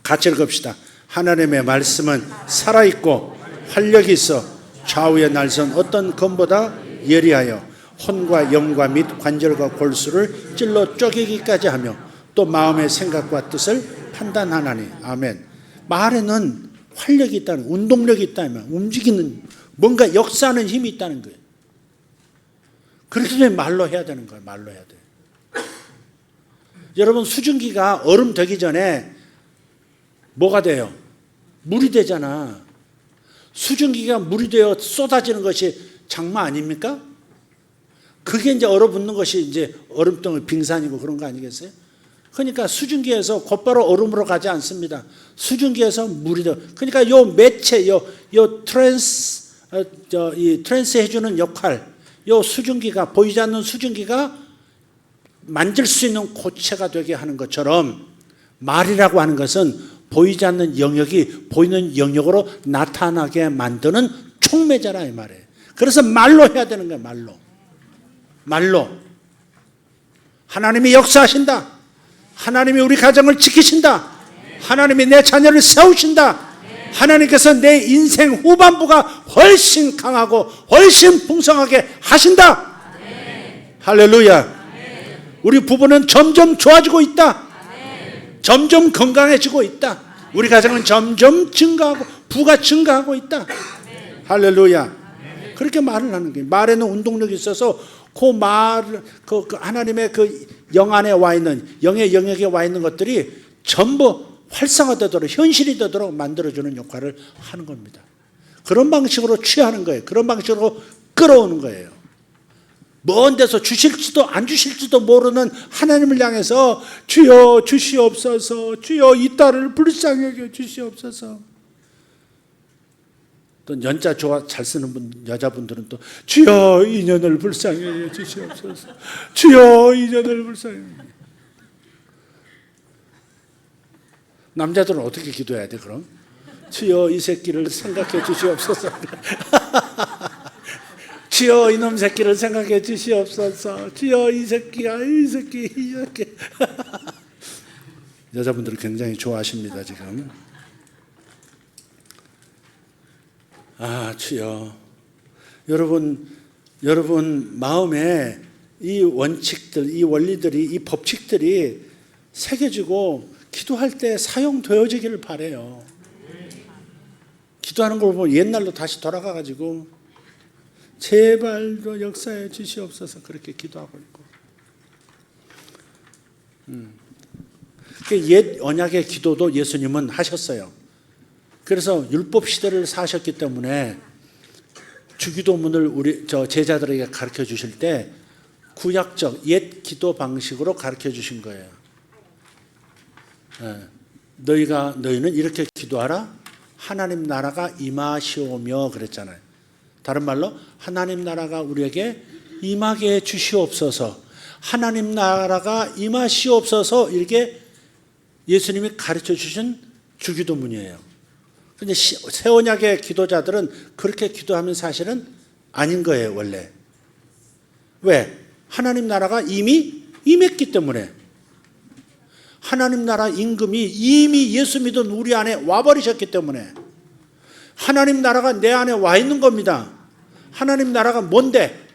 같이 읽읍시다. 하나님의 말씀은 살아있고 활력이 있어 좌우의 날선 어떤 검보다 예리하여 혼과 영과 및 관절과 골수를 찔러 쪼개기까지 하며 또 마음의 생각과 뜻을 판단하나니. 아멘. 말에는 활력이 있다는, 운동력이 있다면 움직이는 뭔가 역사하는 힘이 있다는 거예요. 그렇기 때문에 말로 해야 되는 거예요. 말로 해야 돼요. 여러분 수증기가 얼음 되기 전에 뭐가 돼요? 물이 되잖아. 수증기가 물이 되어 쏟아지는 것이 장마 아닙니까? 그게 이제 얼어붙는 것이 이제 얼음덩이 빙산이고 그런 거 아니겠어요? 그러니까 수증기에서 곧바로 얼음으로 가지 않습니다. 수증기에서 물이 돼. 그러니까 요 매체, 요 트랜스 해주는 역할, 요 수증기가 보이지 않는 수증기가 만질 수 있는 고체가 되게 하는 것처럼 말이라고 하는 것은 보이지 않는 영역이 보이는 영역으로 나타나게 만드는 촉매자라 이 말이에요. 그래서 말로 해야 되는 거예요. 말로. 말로 하나님이 역사하신다. 하나님이 우리 가정을 지키신다. 하나님이 내 자녀를 세우신다. 하나님께서 내 인생 후반부가 훨씬 강하고 훨씬 풍성하게 하신다. 할렐루야. 우리 부부는 점점 좋아지고 있다. 점점 건강해지고 있다. 우리 가정은 점점 증가하고 부가 증가하고 있다. 할렐루야. 그렇게 말을 하는 거예요. 말에는 운동력이 있어서 그 말, 그 하나님의 그 영 안에 와 있는, 영의 영역에 와 있는 것들이 전부 활성화되도록, 현실이 되도록 만들어주는 역할을 하는 겁니다. 그런 방식으로 취하는 거예요. 그런 방식으로 끌어오는 거예요. 먼 데서 주실지도 안 주실지도 모르는 하나님을 향해서 주여 주시옵소서, 주여 이 딸을 불쌍히 여겨 주시옵소서. 또 연자 잘 쓰는 여자분들은 또 주여 인연을 불쌍히 여겨 주시옵소서, 주여 인연을 불쌍히. 남자들은 어떻게 기도해야 돼 그럼? 주여 이 새끼를 생각해 주시옵소서. 주여 이놈 새끼를 생각해 주시옵소서. 주여 이 새끼야 이 새끼. 여자분들은 굉장히 좋아하십니다 지금. 아 주여. 여러분 마음에 이 원칙들, 이 원리들이, 이 법칙들이 새겨지고 기도할 때 사용되어지기를 바라요. 기도하는 걸 보면 옛날로 다시 돌아가가지고 제발도 역사해 주시옵소서 그렇게 기도하고 있고. 옛 언약의 기도도 예수님은 하셨어요. 그래서 율법 시대를 사셨기 때문에 주기도문을 우리 제자들에게 가르쳐 주실 때 구약적 옛 기도 방식으로 가르쳐 주신 거예요. 너희는 이렇게 기도하라. 하나님 나라가 임하시오며 그랬잖아요. 다른 말로 하나님 나라가 우리에게 임하게 해 주시옵소서. 하나님 나라가 임하시옵소서 이렇게 예수님이 가르쳐 주신 주기도문이에요. 근데 새 언약의 기도자들은 그렇게 기도하면 사실은 아닌 거예요, 원래. 왜? 하나님 나라가 이미 임했기 때문에. 하나님 나라 임금이 이미 예수 믿은 우리 안에 와버리셨기 때문에. 하나님 나라가 내 안에 와 있는 겁니다. 하나님 나라가 뭔데?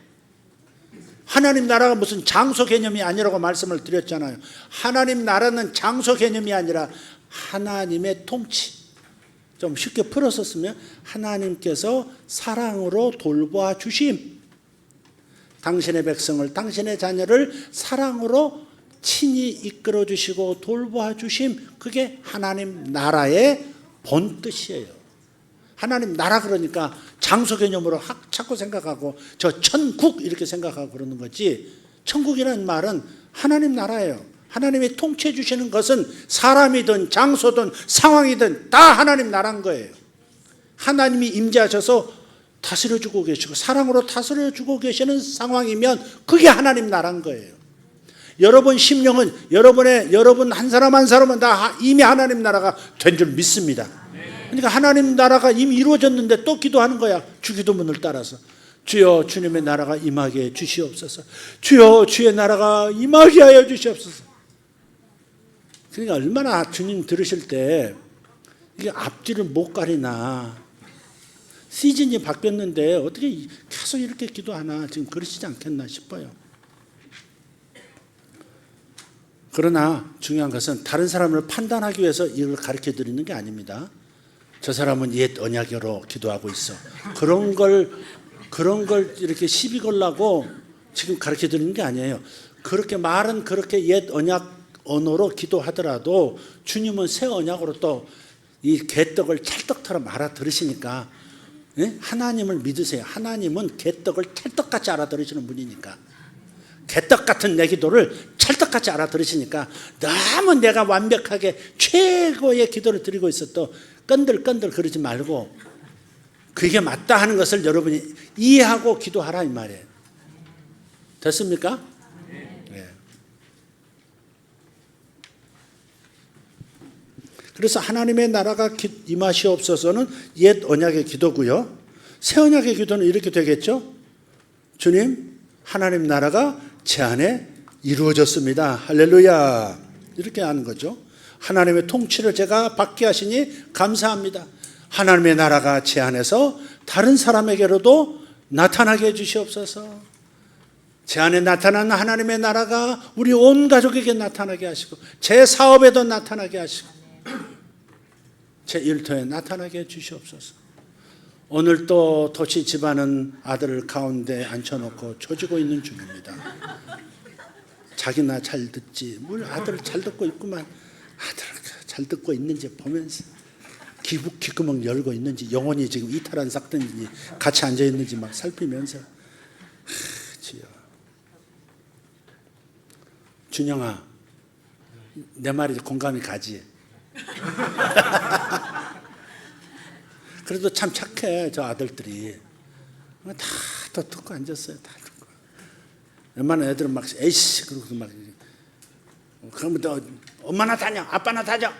하나님 나라가 무슨 장소 개념이 아니라고 말씀을 드렸잖아요. 하나님 나라는 장소 개념이 아니라 하나님의 통치. 좀 쉽게 풀어서 쓰면 하나님께서 사랑으로 돌보아 주심. 당신의 백성을, 당신의 자녀를 사랑으로 친히 이끌어 주시고 돌보아 주심. 그게 하나님 나라의 본 뜻이에요. 하나님 나라 그러니까 장소 개념으로 자꾸 생각하고 저 천국 이렇게 생각하고 그러는 거지, 천국이라는 말은 하나님 나라예요. 하나님이 통치해 주시는 것은 사람이든 장소든 상황이든 다 하나님 나라인 거예요. 하나님이 임재하셔서 다스려주고 계시고 사랑으로 다스려주고 계시는 상황이면 그게 하나님 나라인 거예요. 여러분 심령은 여러분 한 사람 한 사람은 다 이미 하나님 나라가 된 줄 믿습니다. 그러니까 하나님 나라가 이미 이루어졌는데 또 기도하는 거야. 주기도문을 따라서. 주여 주님의 나라가 임하게 해 주시옵소서. 주여 주의 나라가 임하게 하여 주시옵소서. 그러니까 얼마나 주님 들으실 때 이게 앞뒤를 못 가리나. 시즌이 바뀌었는데 어떻게 계속 이렇게 기도하나. 지금 그러시지 않겠나 싶어요. 그러나 중요한 것은 다른 사람을 판단하기 위해서 이걸 가르쳐 드리는 게 아닙니다. 저 사람은 옛 언약으로 기도하고 있어. 그런 걸 이렇게 시비 걸라고 지금 가르쳐 드리는 게 아니에요. 그렇게 말은 그렇게 옛 언약 언어로 기도하더라도 주님은 새 언약으로 또 이 개떡을 찰떡처럼 알아들으시니까, 예? 하나님을 믿으세요. 하나님은 개떡을 찰떡같이 알아들으시는 분이니까. 개떡 같은 내 기도를 찰떡같이 알아들으시니까 너무 내가 완벽하게 최고의 기도를 드리고 있어도 끈들끈들 그러지 말고 그게 맞다 하는 것을 여러분이 이해하고 기도하라 이 말이에요. 됐습니까? 네. 그래서 하나님의 나라가 임하시옵소서는 옛 언약의 기도고요. 새 언약의 기도는 이렇게 되겠죠. 주님 하나님 나라가 제 안에 이루어졌습니다. 할렐루야. 이렇게 하는 거죠. 하나님의 통치를 제가 받게 하시니 감사합니다. 하나님의 나라가 제 안에서 다른 사람에게로도 나타나게 해주시옵소서. 제 안에 나타나는 하나님의 나라가 우리 온 가족에게 나타나게 하시고 제 사업에도 나타나게 하시고 제 일터에 나타나게 해주시옵소서. 오늘 또 도시 집안은 아들을 가운데 앉혀놓고 조지고 있는 중입니다. 자기나 잘 듣지 뭘 아들 잘 듣고 있구만. 아들 잘 듣고 있는지 보면서 귓구멍 열고 있는지 영혼이 지금 이탈 안 삭든지 같이 앉아 있는지 막 살피면서 주여. 준영아 내 말이 공감이 가지. 그래도 참 착해 저 아들들이. 다 듣고 앉았어요. 다 듣고. 웬만한 애들은 막 에이씨 그러고 막 그러면 너 엄마나 다녀 아빠나 다녀.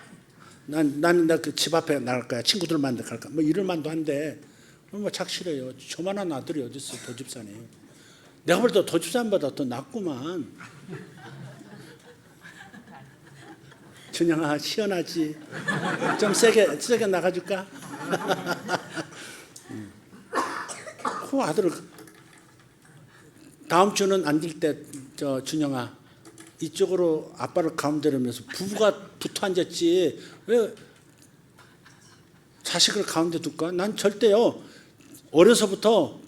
나는 그 집 앞에 나갈 거야. 친구들 만나 갈 거야. 뭐 이럴 만도 한데 뭐 착실해요. 저만한 아들이 어디 있어 도집산이. 내가 볼 때 도집산보다 더 낫구만. 준영아 시원하지? 좀 세게 나가줄까? 그 아들을 다음 주는 앉을 때 저 준영아 이쪽으로 아빠를 가운데로 하면서 부부가 붙어 앉았지 왜 자식을 가운데 둘까? 난 절대요. 어려서부터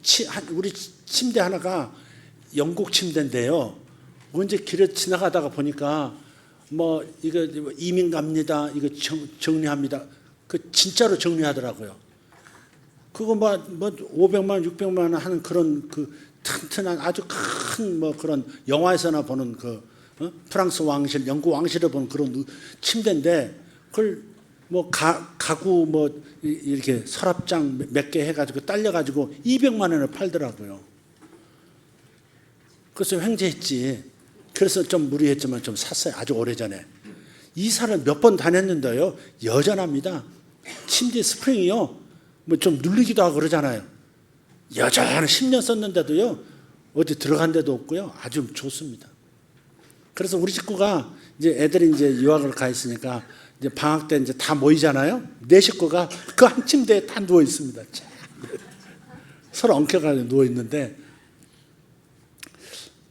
우리 침대 하나가 영국 침대인데요. 언제 길에 지나가다가 보니까 뭐 이거 이민 갑니다. 이거 정리합니다. 그 진짜로 정리하더라고요. 그거 뭐 500만 원, 600만 원 하는 그런 그 튼튼한 아주 큰 뭐 그런 영화에서나 보는 그 프랑스 왕실, 영국 왕실에 보는 그런 침대인데 그걸 뭐 가구 뭐 이렇게 서랍장 몇 개 해가지고 딸려가지고 200만 원에 팔더라고요. 그래서 횡재했지. 그래서 좀 무리했지만 좀 샀어요. 아주 오래전에. 이사를 몇 번 다녔는데요. 여전합니다. 침대 스프링이요. 뭐 좀 눌리기도 하고 그러잖아요. 여전히 10년 썼는데도요. 어디 들어간 데도 없고요. 아주 좋습니다. 그래서 우리 식구가 이제 애들이 이제 유학을 가 있으니까 이제 방학 때 이제 다 모이잖아요. 내 식구가 그 한 침대에 다 누워 있습니다. 서로 엉켜가지고 누워 있는데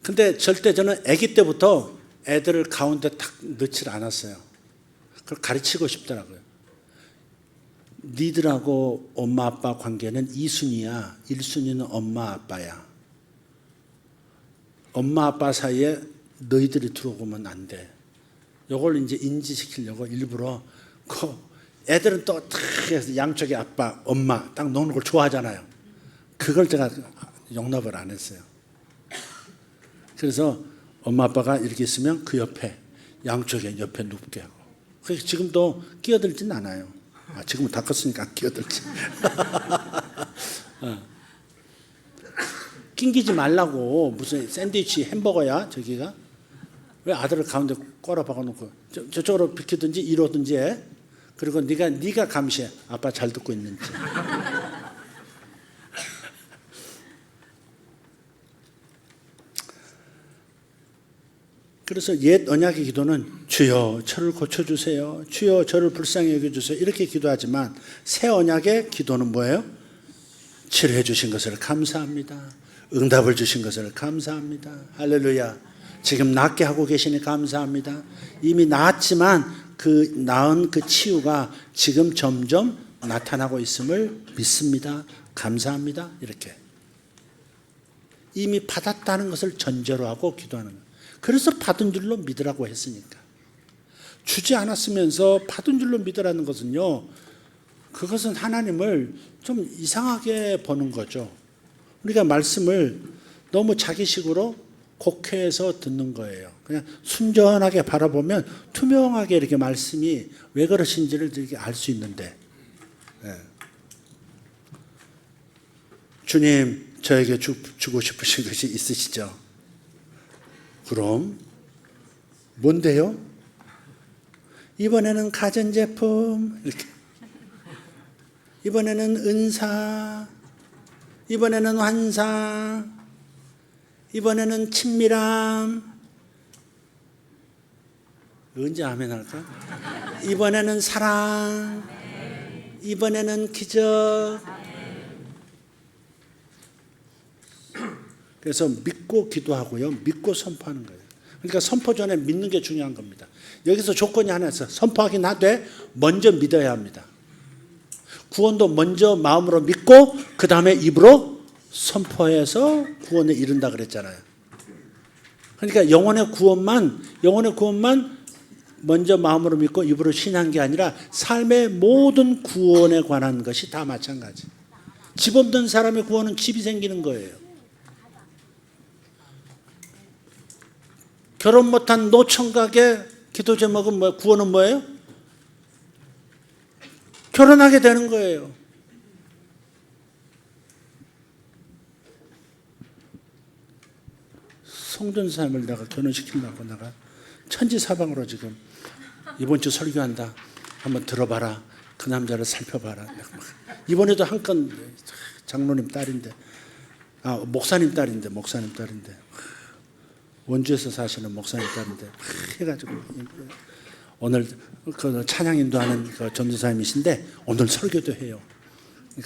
근데 절대 저는 아기 때부터 애들을 가운데 딱 넣질 않았어요. 그걸 가르치고 싶더라고요. 니들하고 엄마 아빠 관계는 2순위야. 1순위는 엄마 아빠야. 엄마 아빠 사이에 너희들이 들어오면 안 돼. 요걸 이제 인지시키려고 일부러 그 애들은 또 딱 해서 양쪽에 아빠, 엄마 딱 노는 걸 좋아하잖아요. 그걸 제가 용납을 안 했어요. 그래서 엄마 아빠가 이렇게 있으면 그 옆에 양쪽에 옆에 눕게 하고. 그래서 지금도 끼어들진 않아요. 지금은 다 컸으니까 안 끼어들지. 낑기지 말라고. 무슨 샌드위치 햄버거야 저기가. 왜 아들을 가운데 꼬라 박아놓고 저쪽으로 비키든지 이러든지 해. 그리고 네가 감시해. 아빠 잘 듣고 있는지. 그래서 옛 언약의 기도는 주여 저를 고쳐주세요. 주여 저를 불쌍히 여겨주세요. 이렇게 기도하지만 새 언약의 기도는 뭐예요? 치료해 주신 것을 감사합니다. 응답을 주신 것을 감사합니다. 할렐루야. 지금 낫게 하고 계시니 감사합니다. 이미 나았지만 그 나은 그 치유가 지금 점점 나타나고 있음을 믿습니다. 감사합니다. 이렇게 이미 받았다는 것을 전제로 하고 기도하는 거예요. 그래서 받은 줄로 믿으라고 했으니까. 주지 않았으면서 받은 줄로 믿으라는 것은요, 그것은 하나님을 좀 이상하게 보는 거죠. 우리가 말씀을 너무 자기식으로 곡해해서 듣는 거예요. 그냥 순전하게 바라보면 투명하게 이렇게 말씀이 왜 그러신지를 이렇게 알 수 있는데, 주님 저에게 주고 싶으신 것이 있으시죠? 그럼 뭔데요? 이번에는 가전제품, 이렇게. 이번에는 은사, 이번에는 환상, 이번에는 친밀함. 언제 아멘 할까? 이번에는 사랑. 이번에는 기적. 그래서 믿고 기도하고요. 믿고 선포하는 거예요. 그러니까 선포 전에 믿는 게 중요한 겁니다. 여기서 조건이 하나 있어요. 선포하긴 하되 먼저 믿어야 합니다. 구원도 먼저 마음으로 믿고 그 다음에 입으로 선포해서 구원에 이른다 그랬잖아요. 그러니까 영혼의 구원만 먼저 마음으로 믿고 입으로 신한 게 아니라 삶의 모든 구원에 관한 것이 다 마찬가지. 집 없는 사람의 구원은 집이 생기는 거예요. 결혼 못한 노총각의 기도 제목은 뭐예요? 구원은 뭐예요? 결혼하게 되는 거예요. 송전사님을 내가 결혼시키려고 내가 천지사방으로 지금 이번 주 설교한다. 한번 들어봐라. 그 남자를 살펴봐라. 이번에도 한 건 장로님 딸인데, 목사님 딸인데, 원주에서 사시는 목사님 딸인데 해가지고 오늘 그 찬양 인도하는 그 전도사님이신데 오늘 설교도 해요.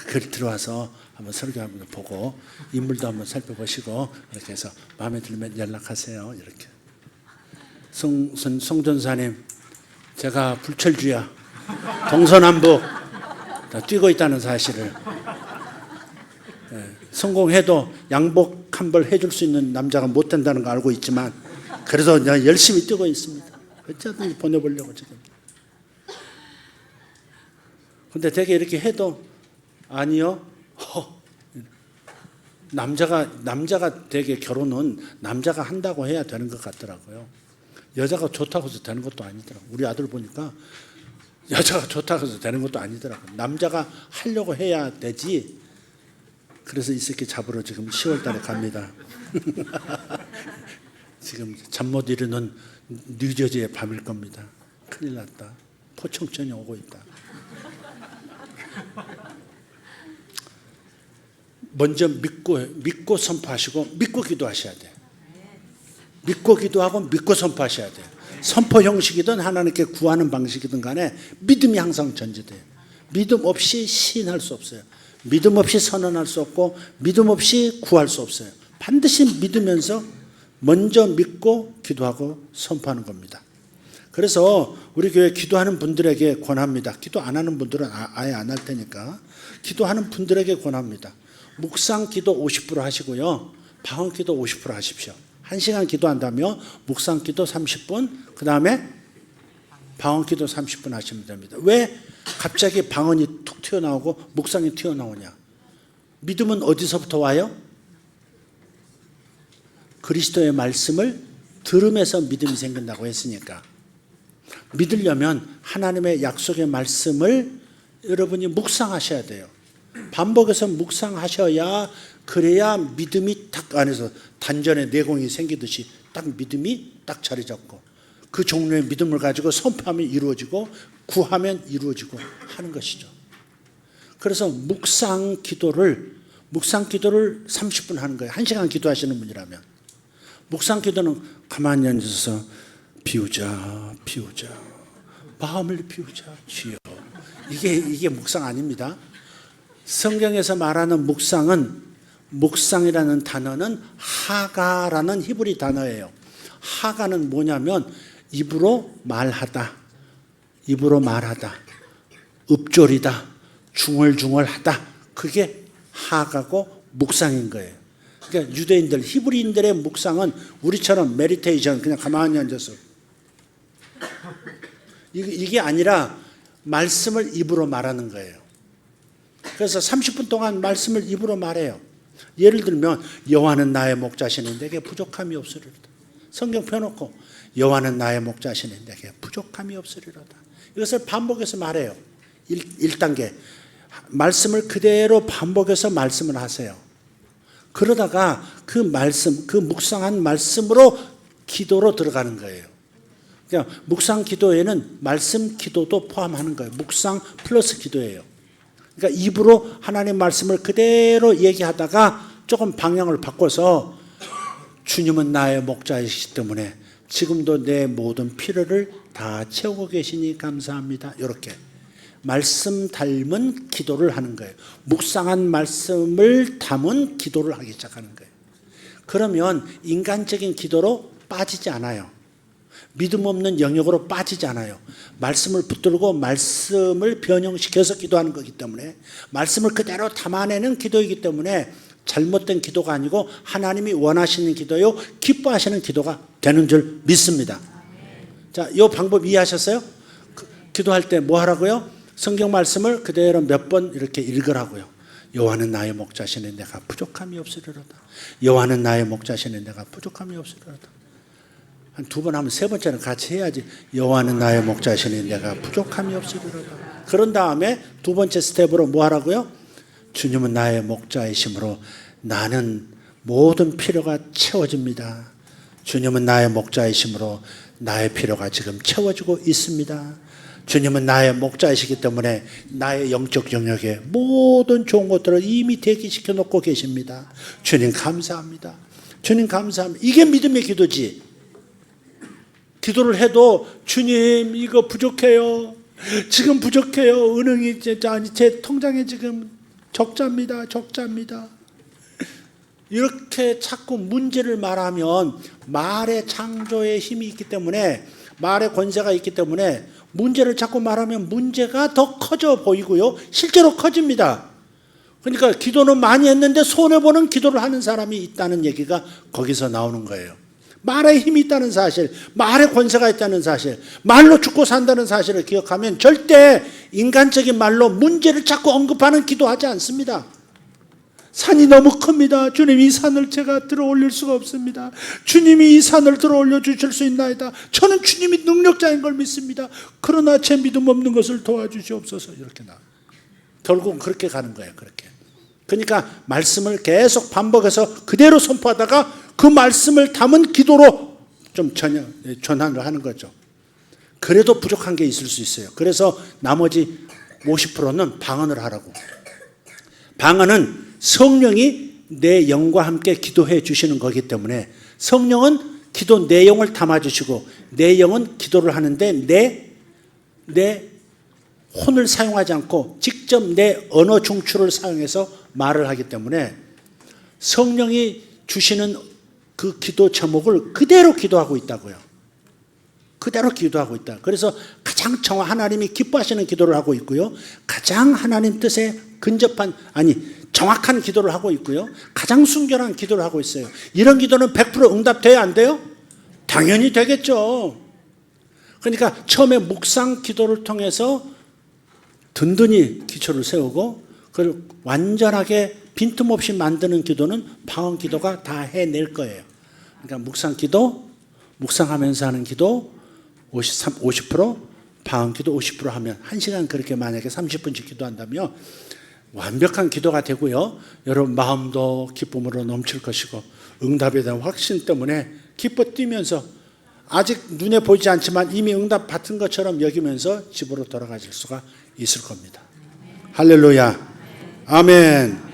글 들어와서 한번 설교 한번 보고 인물도 한번 살펴보시고 이렇게 해서 마음에 들면 연락하세요. 이렇게. 송전사님, 제가 불철주야 동서남북 다 뛰고 있다는 사실을, 성공해도 양복 한 벌 해줄 수 있는 남자가 못 된다는 거 알고 있지만 그래서 내가 열심히 뛰고 있습니다. 어쨌든 보내보려고 지금. 근데 되게 이렇게 해도 아니요. 남자가 되게 결혼은 남자가 한다고 해야 되는 것 같더라고요. 여자가 좋다고 해서 되는 것도 아니더라고요. 우리 아들 보니까 여자가 좋다고 해서 되는 것도 아니더라고요. 남자가 하려고 해야 되지. 그래서 이 새끼 잡으러 지금 10월 달에 갑니다. 지금 잠 못 이루는 뉴저지의 밤일 겁니다. 큰일 났다. 포청천이 오고 있다. 먼저 믿고 선포하시고 믿고 기도하셔야 돼요. 믿고 기도하고 믿고 선포하셔야 돼요. 선포 형식이든 하나님께 구하는 방식이든 간에 믿음이 항상 전제돼요. 믿음 없이 시인할 수 없어요. 믿음 없이 선언할 수 없고 믿음 없이 구할 수 없어요. 반드시 믿으면서 먼저 믿고 기도하고 선포하는 겁니다. 그래서 우리 교회 기도하는 분들에게 권합니다. 기도 안 하는 분들은 아예 안 할 테니까 기도하는 분들에게 권합니다. 묵상 기도 50% 하시고요. 방언 기도 50% 하십시오. 1시간 기도한다면 묵상 기도 30분, 그 다음에 방언 기도 30분 하시면 됩니다. 왜 갑자기 방언이 툭 튀어나오고 묵상이 튀어나오냐? 믿음은 어디서부터 와요? 그리스도의 말씀을 들으면서 믿음이 생긴다고 했으니까 믿으려면 하나님의 약속의 말씀을 여러분이 묵상하셔야 돼요. 반복해서 묵상하셔야 그래야 믿음이 딱 안에서 단전에 내공이 생기듯이 딱 믿음이 딱 자리 잡고 그 종류의 믿음을 가지고 선포하면 이루어지고 구하면 이루어지고 하는 것이죠. 그래서 묵상 기도를 30분 하는 거예요. 1시간 기도하시는 분이라면. 묵상 기도는 가만히 앉아서 비우자 마음을 비우자 주여. 이게 묵상 아닙니다. 성경에서 말하는 묵상이라는 단어는 하가라는 히브리 단어예요. 하가는 뭐냐면 입으로 말하다, 읊조리다, 중얼중얼하다. 그게 하가고 묵상인 거예요. 그러니까 유대인들, 히브리인들의 묵상은 우리처럼 메디테이션, 그냥 가만히 앉아서 이게 아니라 말씀을 입으로 말하는 거예요. 그래서 30분 동안 말씀을 입으로 말해요. 예를 들면 여호와는 나의 목자시니 내게 부족함이 없으리로다. 성경 펴놓고 여호와는 나의 목자시니 내게 부족함이 없으리로다. 이것을 반복해서 말해요. 1단계 말씀을 그대로 반복해서 말씀을 하세요. 그러다가 그 말씀, 그 묵상한 말씀으로 기도로 들어가는 거예요. 그러니까 묵상 기도에는 말씀 기도도 포함하는 거예요. 묵상 플러스 기도예요. 그러니까 입으로 하나님 말씀을 그대로 얘기하다가 조금 방향을 바꿔서 주님은 나의 목자이시기 때문에 지금도 내 모든 필요를 다 채우고 계시니 감사합니다. 이렇게 말씀 닮은 기도를 하는 거예요. 묵상한 말씀을 담은 기도를 하기 시작하는 거예요. 그러면 인간적인 기도로 빠지지 않아요. 믿음 없는 영역으로 빠지지 않아요. 말씀을 붙들고 말씀을 변형시켜서 기도하는 거기 때문에, 말씀을 그대로 담아내는 기도이기 때문에 잘못된 기도가 아니고 하나님이 원하시는 기도요, 기뻐하시는 기도가 되는 줄 믿습니다. 자, 이 방법 이해하셨어요? 기도할 때 뭐 하라고요? 성경 말씀을 그대로 몇 번 이렇게 읽으라고요. 여호와는 나의 목자시니 내가 부족함이 없으리로다. 여호와는 나의 목자시니 내가 부족함이 없으리로다. 한 두 번 하면 세 번째는 같이 해야지. 여호와는 나의 목자시니 내가 부족함이 없으리로다. 그런 다음에 두 번째 스텝으로 뭐 하라고요? 주님은 나의 목자이심으로 나는 모든 필요가 채워집니다. 주님은 나의 목자이심으로 나의 필요가 지금 채워지고 있습니다. 주님은 나의 목자이시기 때문에 나의 영적 영역에 모든 좋은 것들을 이미 대기시켜 놓고 계십니다. 주님 감사합니다. 주님 감사합니다. 이게 믿음의 기도지. 기도를 해도 주님 이거 부족해요. 지금 부족해요. 은행이 제 통장에 지금 적자입니다. 이렇게 자꾸 문제를 말하면 말의 창조의 힘이 있기 때문에, 말의 권세가 있기 때문에 문제를 자꾸 말하면 문제가 더 커져 보이고요. 실제로 커집니다. 그러니까 기도는 많이 했는데 손해보는 기도를 하는 사람이 있다는 얘기가 거기서 나오는 거예요. 말에 힘이 있다는 사실, 말에 권세가 있다는 사실, 말로 죽고 산다는 사실을 기억하면 절대 인간적인 말로 문제를 자꾸 언급하는 기도하지 않습니다. 산이 너무 큽니다. 주님 이 산을 제가 들어 올릴 수가 없습니다. 주님이 이 산을 들어 올려 주실 수 있나이다. 저는 주님이 능력자인 걸 믿습니다. 그러나 제 믿음 없는 것을 도와주시옵소서. 이렇게 나. 결국은 그렇게 가는 거예요. 그렇게. 그러니까 말씀을 계속 반복해서 그대로 선포하다가 그 말씀을 담은 기도로 좀 전환을 하는 거죠. 그래도 부족한 게 있을 수 있어요. 그래서 나머지 50%는 방언을 하라고. 방언은 성령이 내 영과 함께 기도해 주시는 거기 때문에, 성령은 기도 내용을 담아주시고 내 영은 기도를 하는데 내 혼을 사용하지 않고 직접 내 언어 중추를 사용해서 말을 하기 때문에 성령이 주시는 그 기도 제목을 그대로 기도하고 있다고요. 그대로 기도하고 있다. 그래서 가장 하나님이 기뻐하시는 기도를 하고 있고요. 가장 하나님 뜻에 근접한, 정확한 기도를 하고 있고요. 가장 순결한 기도를 하고 있어요. 이런 기도는 100% 응답돼야 안 돼요? 당연히 되겠죠. 그러니까 처음에 묵상 기도를 통해서 든든히 기초를 세우고, 그리고 완전하게 빈틈없이 만드는 기도는 방언 기도가 다 해낼 거예요. 그러니까 묵상 기도, 묵상하면서 하는 기도 50%, 방언 기도 50% 하면 1시간 그렇게 만약에 30분씩 기도한다면 완벽한 기도가 되고요. 여러분 마음도 기쁨으로 넘칠 것이고 응답에 대한 확신 때문에 기뻐 뛰면서, 아직 눈에 보이지 않지만 이미 응답 받은 것처럼 여기면서 집으로 돌아가실 수가 있을 겁니다. 할렐루야. 아멘.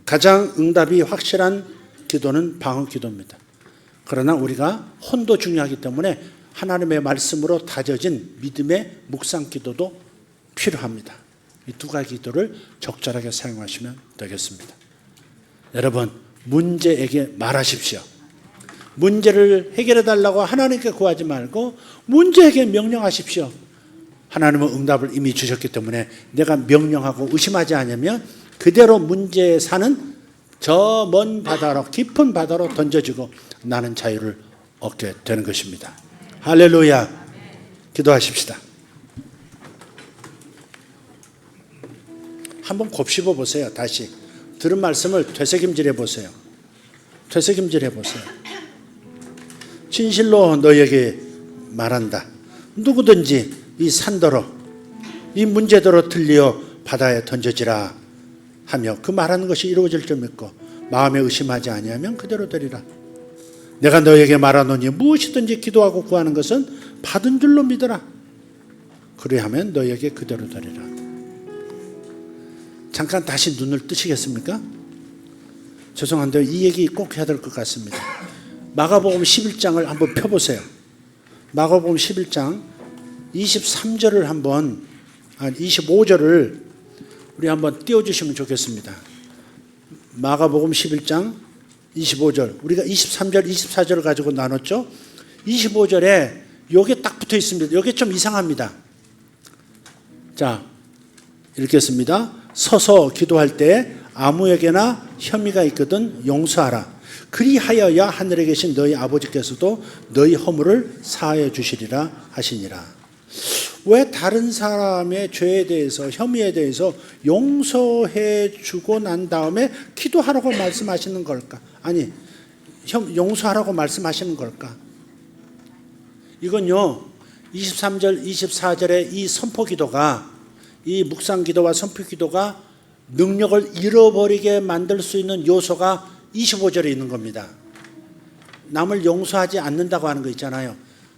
가장 응답이 확실한 기도는 방언 기도입니다. 그러나 우리가 혼도 중요하기 때문에 하나님의 말씀으로 다져진 믿음의 묵상 기도도 필요합니다. 이 두 가지 기도를 적절하게 사용하시면 되겠습니다. 여러분, 문제에게 말하십시오. 문제를 해결해 달라고 하나님께 구하지 말고 문제에게 명령하십시오. 하나님은 응답을 이미 주셨기 때문에 내가 명령하고 의심하지 않으면 그대로 문제에 사는 저 먼 바다로, 깊은 바다로 던져지고 나는 자유를 얻게 되는 것입니다. 할렐루야. 기도하십시다. 한번 곱씹어 보세요. 다시 들은 말씀을 되새김질해 보세요. 되새김질해 보세요. 진실로 너에게 말한다. 누구든지 이 산더러, 이 문제더러 들려 바다에 던져지라 하며 그 말하는 것이 이루어질 줄 믿고 마음에 의심하지 아니하면 그대로 되리라. 내가 너에게 말하노니 무엇이든지 기도하고 구하는 것은 받은 줄로 믿어라. 그리하면 너에게 그대로 되리라. 잠깐 다시 눈을 뜨시겠습니까? 죄송한데 이 얘기 꼭 해야 될 것 같습니다. 마가복음 11장을 한번 펴보세요. 마가복음 11장 23절을 한번 25절을 우리 한번 띄워주시면 좋겠습니다. 마가복음 11장 25절, 우리가 23절 24절을 가지고 나눴죠. 25절에 요게 딱 붙어 있습니다. 요게 좀 이상합니다. 자, 읽겠습니다. 서서 기도할 때 아무에게나 혐의가 있거든 용서하라. 그리하여야 하늘에 계신 너희 아버지께서도 너희 허물을 사하여 주시리라 하시니라. 왜 다른 사람의 죄에 대해서, 혐의에 대해서 용서해 주고 난 다음에 기도하라고 말씀하시는 걸까? 아니, 용서하라고 말씀하시는 걸까? 이건요, 23절, 24절의 이 선포 기도가, 이 묵상 기도와 선포 기도가 능력을 잃어버리게 만들 수 있는 요소가 25절에 있는 겁니다. 남을 용서하지 않는다고 하는 거 있잖아요.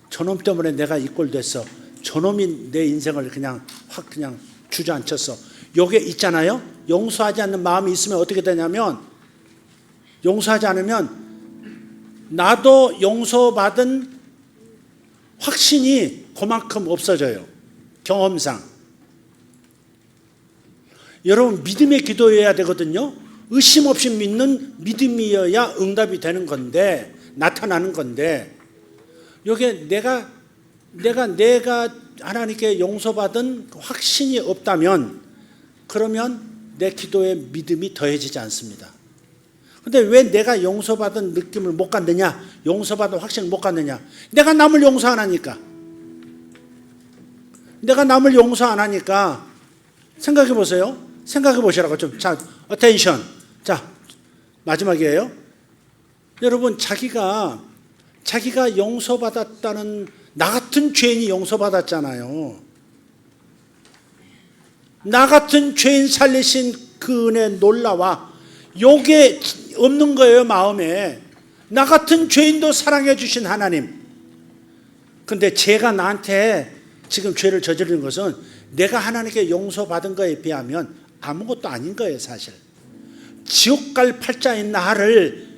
저놈 때문에 내가 이 꼴 됐어. 저놈이 내 인생을 그냥 확 그냥 주저앉혔어. 요게 있잖아요. 용서하지 않는 마음이 있으면 어떻게 되냐면, 용서하지 않으면 나도 용서받은 확신이 그만큼 없어져요. 경험상. 여러분, 믿음의 기도여야 되거든요. 의심 없이 믿는 믿음이어야 응답이 되는 건데, 나타나는 건데, 요게 내가 하나님께 용서받은 확신이 없다면, 그러면 내 기도에 믿음이 더해지지 않습니다. 근데 왜 내가 용서받은 느낌을 못 갖느냐? 용서받은 확신을 못 갖느냐? 내가 남을 용서 안 하니까. 내가 남을 용서 안 하니까 생각해 보세요. 생각해 보시라고 좀. 자, 어텐션. 자, 마지막이에요. 여러분, 자기가 용서받았다는, 나 같은 죄인이 용서받았잖아요. 나 같은 죄인 살리신 그 은혜 놀라와 요게 없는 거예요, 마음에. 나 같은 죄인도 사랑해 주신 하나님. 근데 제가 나한테 지금 죄를 저지르는 것은 내가 하나님께 용서받은 거에 비하면 아무것도 아닌 거예요, 사실. 지옥 갈 팔자인 나를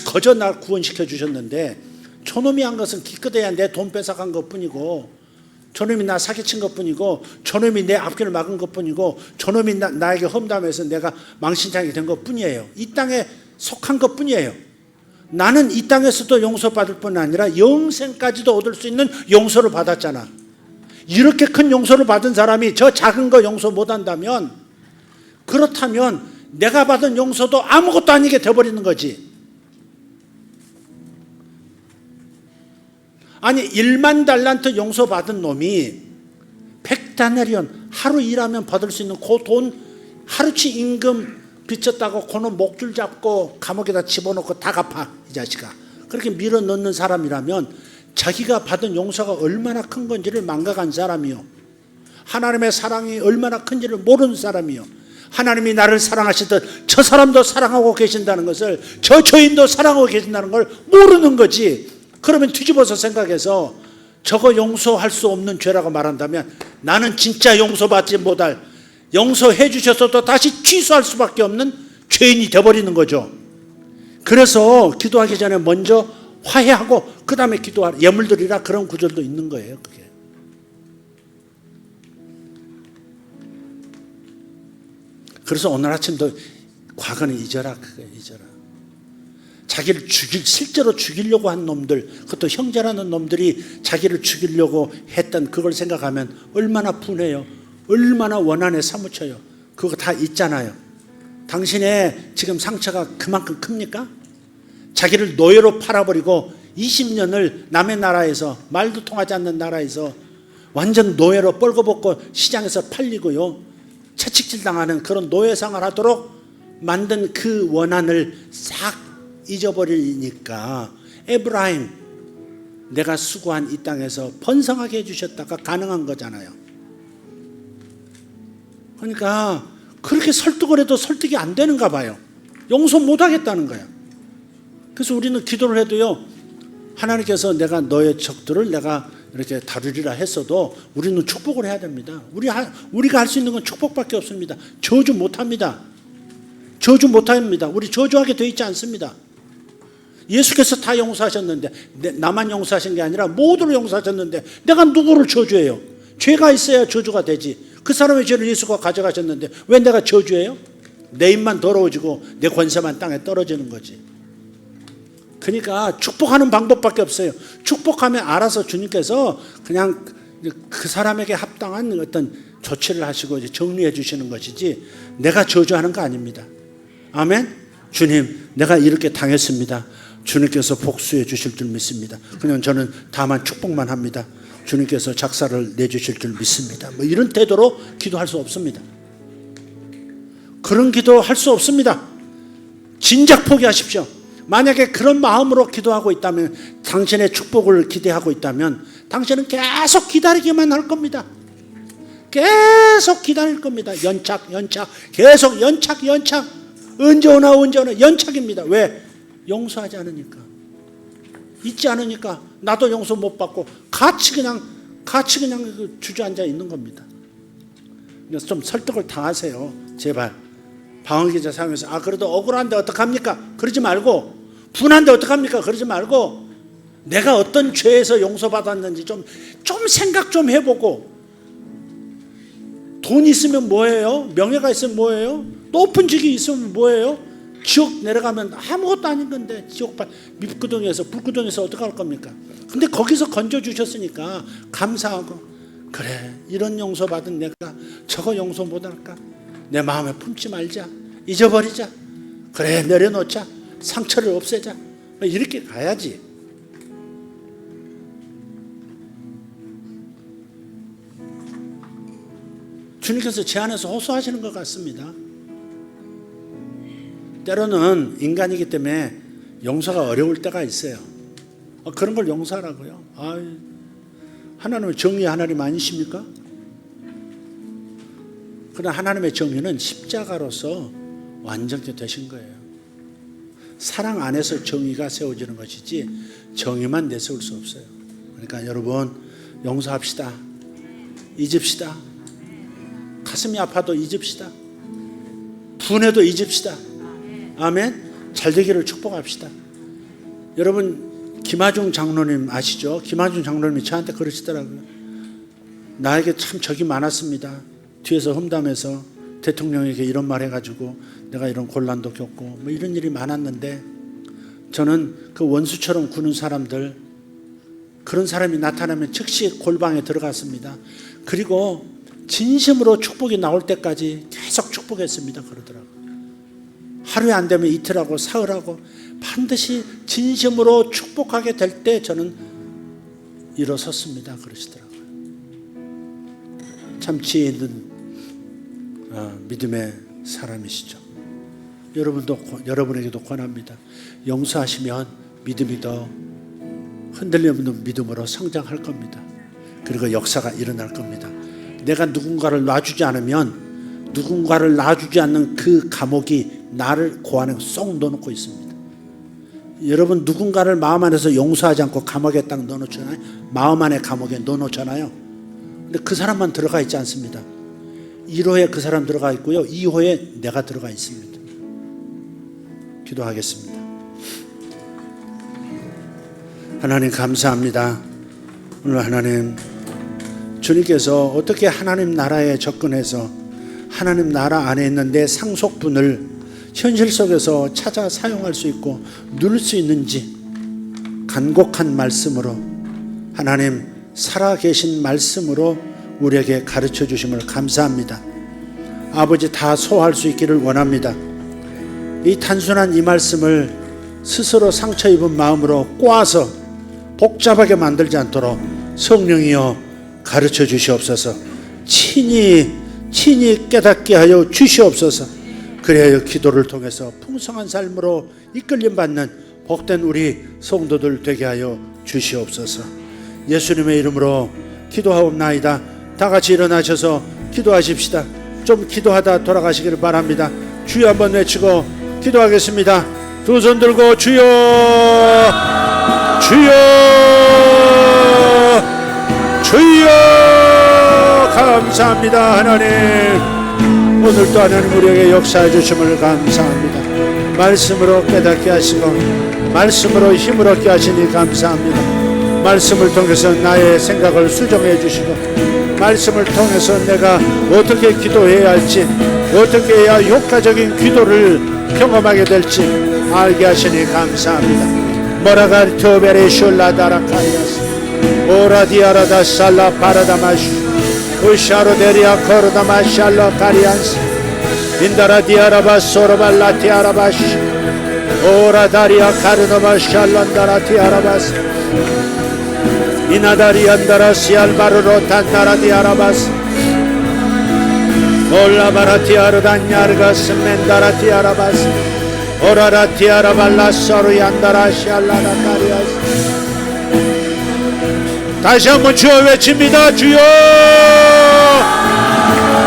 거저 날 구원시켜 주셨는데, 저놈이 한 것은 기껏해야 내 돈 뺏어간 것뿐이고, 저놈이 나 사기친 것뿐이고, 저놈이 내 앞길을 막은 것뿐이고, 저놈이 나에게 험담해서 내가 망신장이 된 것뿐이에요. 이 땅에 속한 것뿐이에요. 나는 이 땅에서도 용서받을 뿐 아니라 영생까지도 얻을 수 있는 용서를 받았잖아. 이렇게 큰 용서를 받은 사람이 저 작은 거 용서 못한다면, 그렇다면 내가 받은 용서도 아무것도 아니게 돼버리는 거지. 아니, 1만 달란트 용서받은 놈이 100다나리온 하루 일하면 받을 수 있는 그 돈, 하루치 임금 빚졌다고 그놈 목줄 잡고 감옥에다 집어넣고 다 갚아, 이 자식아. 그렇게 밀어넣는 사람이라면 자기가 받은 용서가 얼마나 큰 건지를 망각한 사람이요, 하나님의 사랑이 얼마나 큰지를 모르는 사람이요, 하나님이 나를 사랑하시듯 저 사람도 사랑하고 계신다는 것을, 저 죄인도 사랑하고 계신다는 걸 모르는 거지. 그러면 뒤집어서 생각해서 저거 용서할 수 없는 죄라고 말한다면 나는 진짜 용서받지 못할, 용서해 주셨어도 다시 취소할 수밖에 없는 죄인이 되어버리는 거죠. 그래서 기도하기 전에 먼저 화해하고 그 다음에 기도하라, 예물드리라, 그런 구절도 있는 거예요. 그게. 그래서 오늘 아침도 과거는 잊어라, 그거 잊어라. 자기를 실제로 죽이려고 한 놈들, 그것도 형제라는 놈들이 자기를 죽이려고 했던 그걸 생각하면 얼마나 분해요, 얼마나 원한에 사무쳐요. 그거 다 있잖아요. 당신의 지금 상처가 그만큼 큽니까? 자기를 노예로 팔아버리고 20년을 남의 나라에서, 말도 통하지 않는 나라에서 완전 노예로 뻘거벗고 시장에서 팔리고요, 채찍질 당하는 그런 노예상을 하도록 만든 그 원한을 싹 잊어버리니까, 에브라임, 내가 수고한 이 땅에서 번성하게 해주셨다가 가능한 거잖아요. 그러니까 그렇게 설득을 해도 설득이 안 되는가 봐요. 용서 못 하겠다는 거야. 그래서 우리는 기도를 해도요, 하나님께서 내가 너의 적들을 내가 이렇게 다루리라 했어도 우리는 축복을 해야 됩니다. 우리가 할 수 있는 건 축복밖에 없습니다. 저주 못 합니다. 저주 못 합니다. 우리 저주하게 되어 있지 않습니다. 예수께서 다 용서하셨는데 나만 용서하신 게 아니라 모두를 용서하셨는데 내가 누구를 저주해요? 죄가 있어야 저주가 되지. 그 사람의 죄를 예수가 가져가셨는데 왜 내가 저주해요? 내 입만 더러워지고 내 권세만 땅에 떨어지는 거지. 그러니까 축복하는 방법밖에 없어요. 축복하면 알아서 주님께서 그냥 그 사람에게 합당한 어떤 조치를 하시고 이제 정리해 주시는 것이지 내가 저주하는 거 아닙니다. 아멘. 주님, 내가 이렇게 당했습니다. 주님께서 복수해 주실 줄 믿습니다. 그냥 저는 다만 축복만 합니다. 주님께서 작사를 내주실 줄 믿습니다. 뭐 이런 태도로 기도할 수 없습니다. 그런 기도 할 수 없습니다. 진작 포기하십시오. 만약에 그런 마음으로 기도하고 있다면, 당신의 축복을 기대하고 있다면 당신은 계속 기다리기만 할 겁니다. 계속 기다릴 겁니다. 연착, 계속 연착. 언제 오나 연착입니다. 왜? 용서하지 않으니까, 잊지 않으니까. 나도 용서 못 받고 같이 그냥 주저앉아 있는 겁니다. 그래서 좀 설득을 당하세요. 제발. 방언기자 사용해서 그래도 억울한데 어떡합니까? 그러지 말고, 분한데 어떡합니까? 그러지 말고, 내가 어떤 죄에서 용서받았는지 좀 생각 좀 해보고, 돈이 있으면 뭐예요? 명예가 있으면 뭐예요? 높은 직이 있으면 뭐예요? 지옥 내려가면 아무것도 아닌 건데, 불구덩이에서 어떡할 겁니까? 근데 거기서 건져주셨으니까 감사하고, 그래, 이런 용서받은 내가 저거 용서 못할까? 내 마음에 품지 말자, 잊어버리자, 그래, 내려놓자, 상처를 없애자, 이렇게 가야지. 주님께서 제 안에서 호소하시는 것 같습니다. 때로는 인간이기 때문에 용서가 어려울 때가 있어요. 그런 걸 용서하라고요. 하나님은 정의의 하나님 아니십니까? 그러나 하나님의 정의는 십자가로서 완전히 되신 거예요. 사랑 안에서 정의가 세워지는 것이지 정의만 내세울 수 없어요. 그러니까 여러분, 용서합시다. 잊읍시다. 가슴이 아파도 잊읍시다. 분해도 잊읍시다. 아멘. 잘 되기를 축복합시다. 여러분, 김하중 장로님 아시죠? 김하중 장로님이 저한테 그러시더라고요. 나에게 참 적이 많았습니다. 뒤에서 험담해서 대통령에게 이런 말 해가지고 내가 이런 곤란도 겪고 뭐 이런 일이 많았는데, 저는 그 원수처럼 구는 사람들, 그런 사람이 나타나면 즉시 골방에 들어갔습니다. 그리고 진심으로 축복이 나올 때까지 계속 축복했습니다. 그러더라고요. 하루에 안 되면 이틀하고 사흘하고 반드시 진심으로 축복하게 될 때 저는 일어섰습니다. 그러시더라고요. 참 지혜 있는 믿음의 사람이시죠. 여러분에게도 권합니다. 용서하시면 믿음이 더 흔들리는 믿음으로 성장할 겁니다. 그리고 역사가 일어날 겁니다. 내가 누군가를 놔주지 않으면, 누군가를 놔주지 않는 그 감옥이 나를 그 안에 쏙 넣어놓고 있습니다. 여러분, 누군가를 마음 안에서 용서하지 않고 감옥에 딱 넣어놓잖아요. 마음 안에 감옥에 넣어놓잖아요. 근데 그 사람만 들어가 있지 않습니다. 1호에 그 사람 들어가 있고요, 2호에 내가 들어가 있습니다. 기도하겠습니다. 하나님 감사합니다. 오늘 하나님, 주님께서 어떻게 하나님 나라에 접근해서 하나님 나라 안에 있는 내 상속분을 현실 속에서 찾아 사용할 수 있고 누릴 수 있는지 간곡한 말씀으로, 하나님 살아계신 말씀으로 우리에게 가르쳐 주심을 감사합니다. 아버지, 다 소화할 수 있기를 원합니다. 이 단순한 이 말씀을 스스로 상처 입은 마음으로 꼬아서 복잡하게 만들지 않도록 성령이여 가르쳐 주시옵소서. 친히 깨닫게 하여 주시옵소서. 그래야 기도를 통해서 풍성한 삶으로 이끌림 받는 복된 우리 성도들 되게 하여 주시옵소서. 예수님의 이름으로 기도하옵나이다. 다 같이 일어나셔서 기도하십시다. 좀 기도하다 돌아가시기를 바랍니다. 주여 한번 외치고 기도하겠습니다. 두 손 들고 주여, 주여, 주여. 감사합니다. 하나님, 오늘도 하나님 우리에게 역사해 주심을 감사합니다. 말씀으로 깨닫게 하시고 말씀으로 힘을 얻게 하시니 감사합니다. 말씀을 통해서 나의 생각을 수정해 주시고 말씀을 통해서 내가 어떻게 기도해야 할지 어떻게 해야 효과적인 기도를 경험하게 될지 알게 하시니 감사합니다. 모라갈 토베레 슐라다라카이아스 오라디아라다 살라 파라다마슈 우샤로데리아 코르다마 샬라 카리안스 인다라디아라바 소르발라티아라바시 오라다리아 카르노바 샬란다라티아라바스 이나다리안다라 시알바르로 탄나라디아라바스 올라바라티아르단야르가스 멘다라티아라바스 오라라티아라발라 소르얀다라 샬라다카리아스 다시 한번 주여 외칩니다. 주여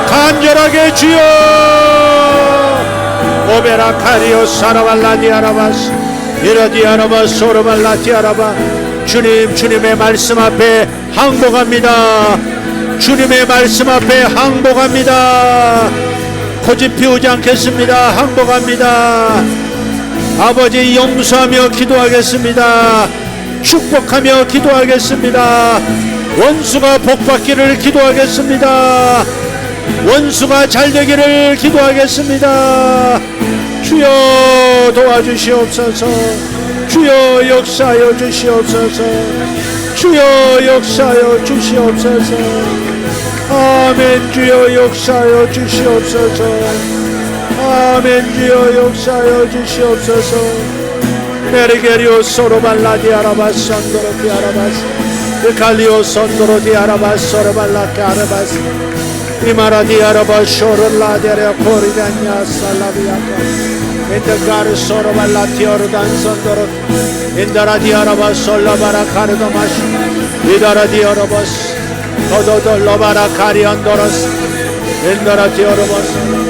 간절하게 주여 오베라 카리오 사라발라디아라바스 이라디아라바 소르발라디아라바 주님의 말씀 앞에 항복합니다. 주님의 말씀 앞에 항복합니다. 고집 피우지 않겠습니다. 항복합니다. 아버지 용서하며 기도하겠습니다. 축복하며 기도하겠습니다. 원수가 복받기를 기도하겠습니다. 원수가 잘되기를 기도하겠습니다. 주여 도와주시옵소서. 주여 역사하여 주시옵소서. 주여 역사하여 주시옵소서. 아멘. 주여 역사하여 주시옵소서. 아멘. 주여 역사하여 주시옵소서. 메리게리오 소로발라디 아라바스 선도로디 아라바스 갈리오 선도로디 아라바스 소로발라디 아라바스 이마라디 아라바스 쇼르라디 아라 코리다냐 살라비아카 인다가르 소로발라디 오르단 선도로 인다라디 아라바스 솔라바라 카르도마시 이다라디 아라바스 도도도 로바라 카리안도로스 인다라디 아라바스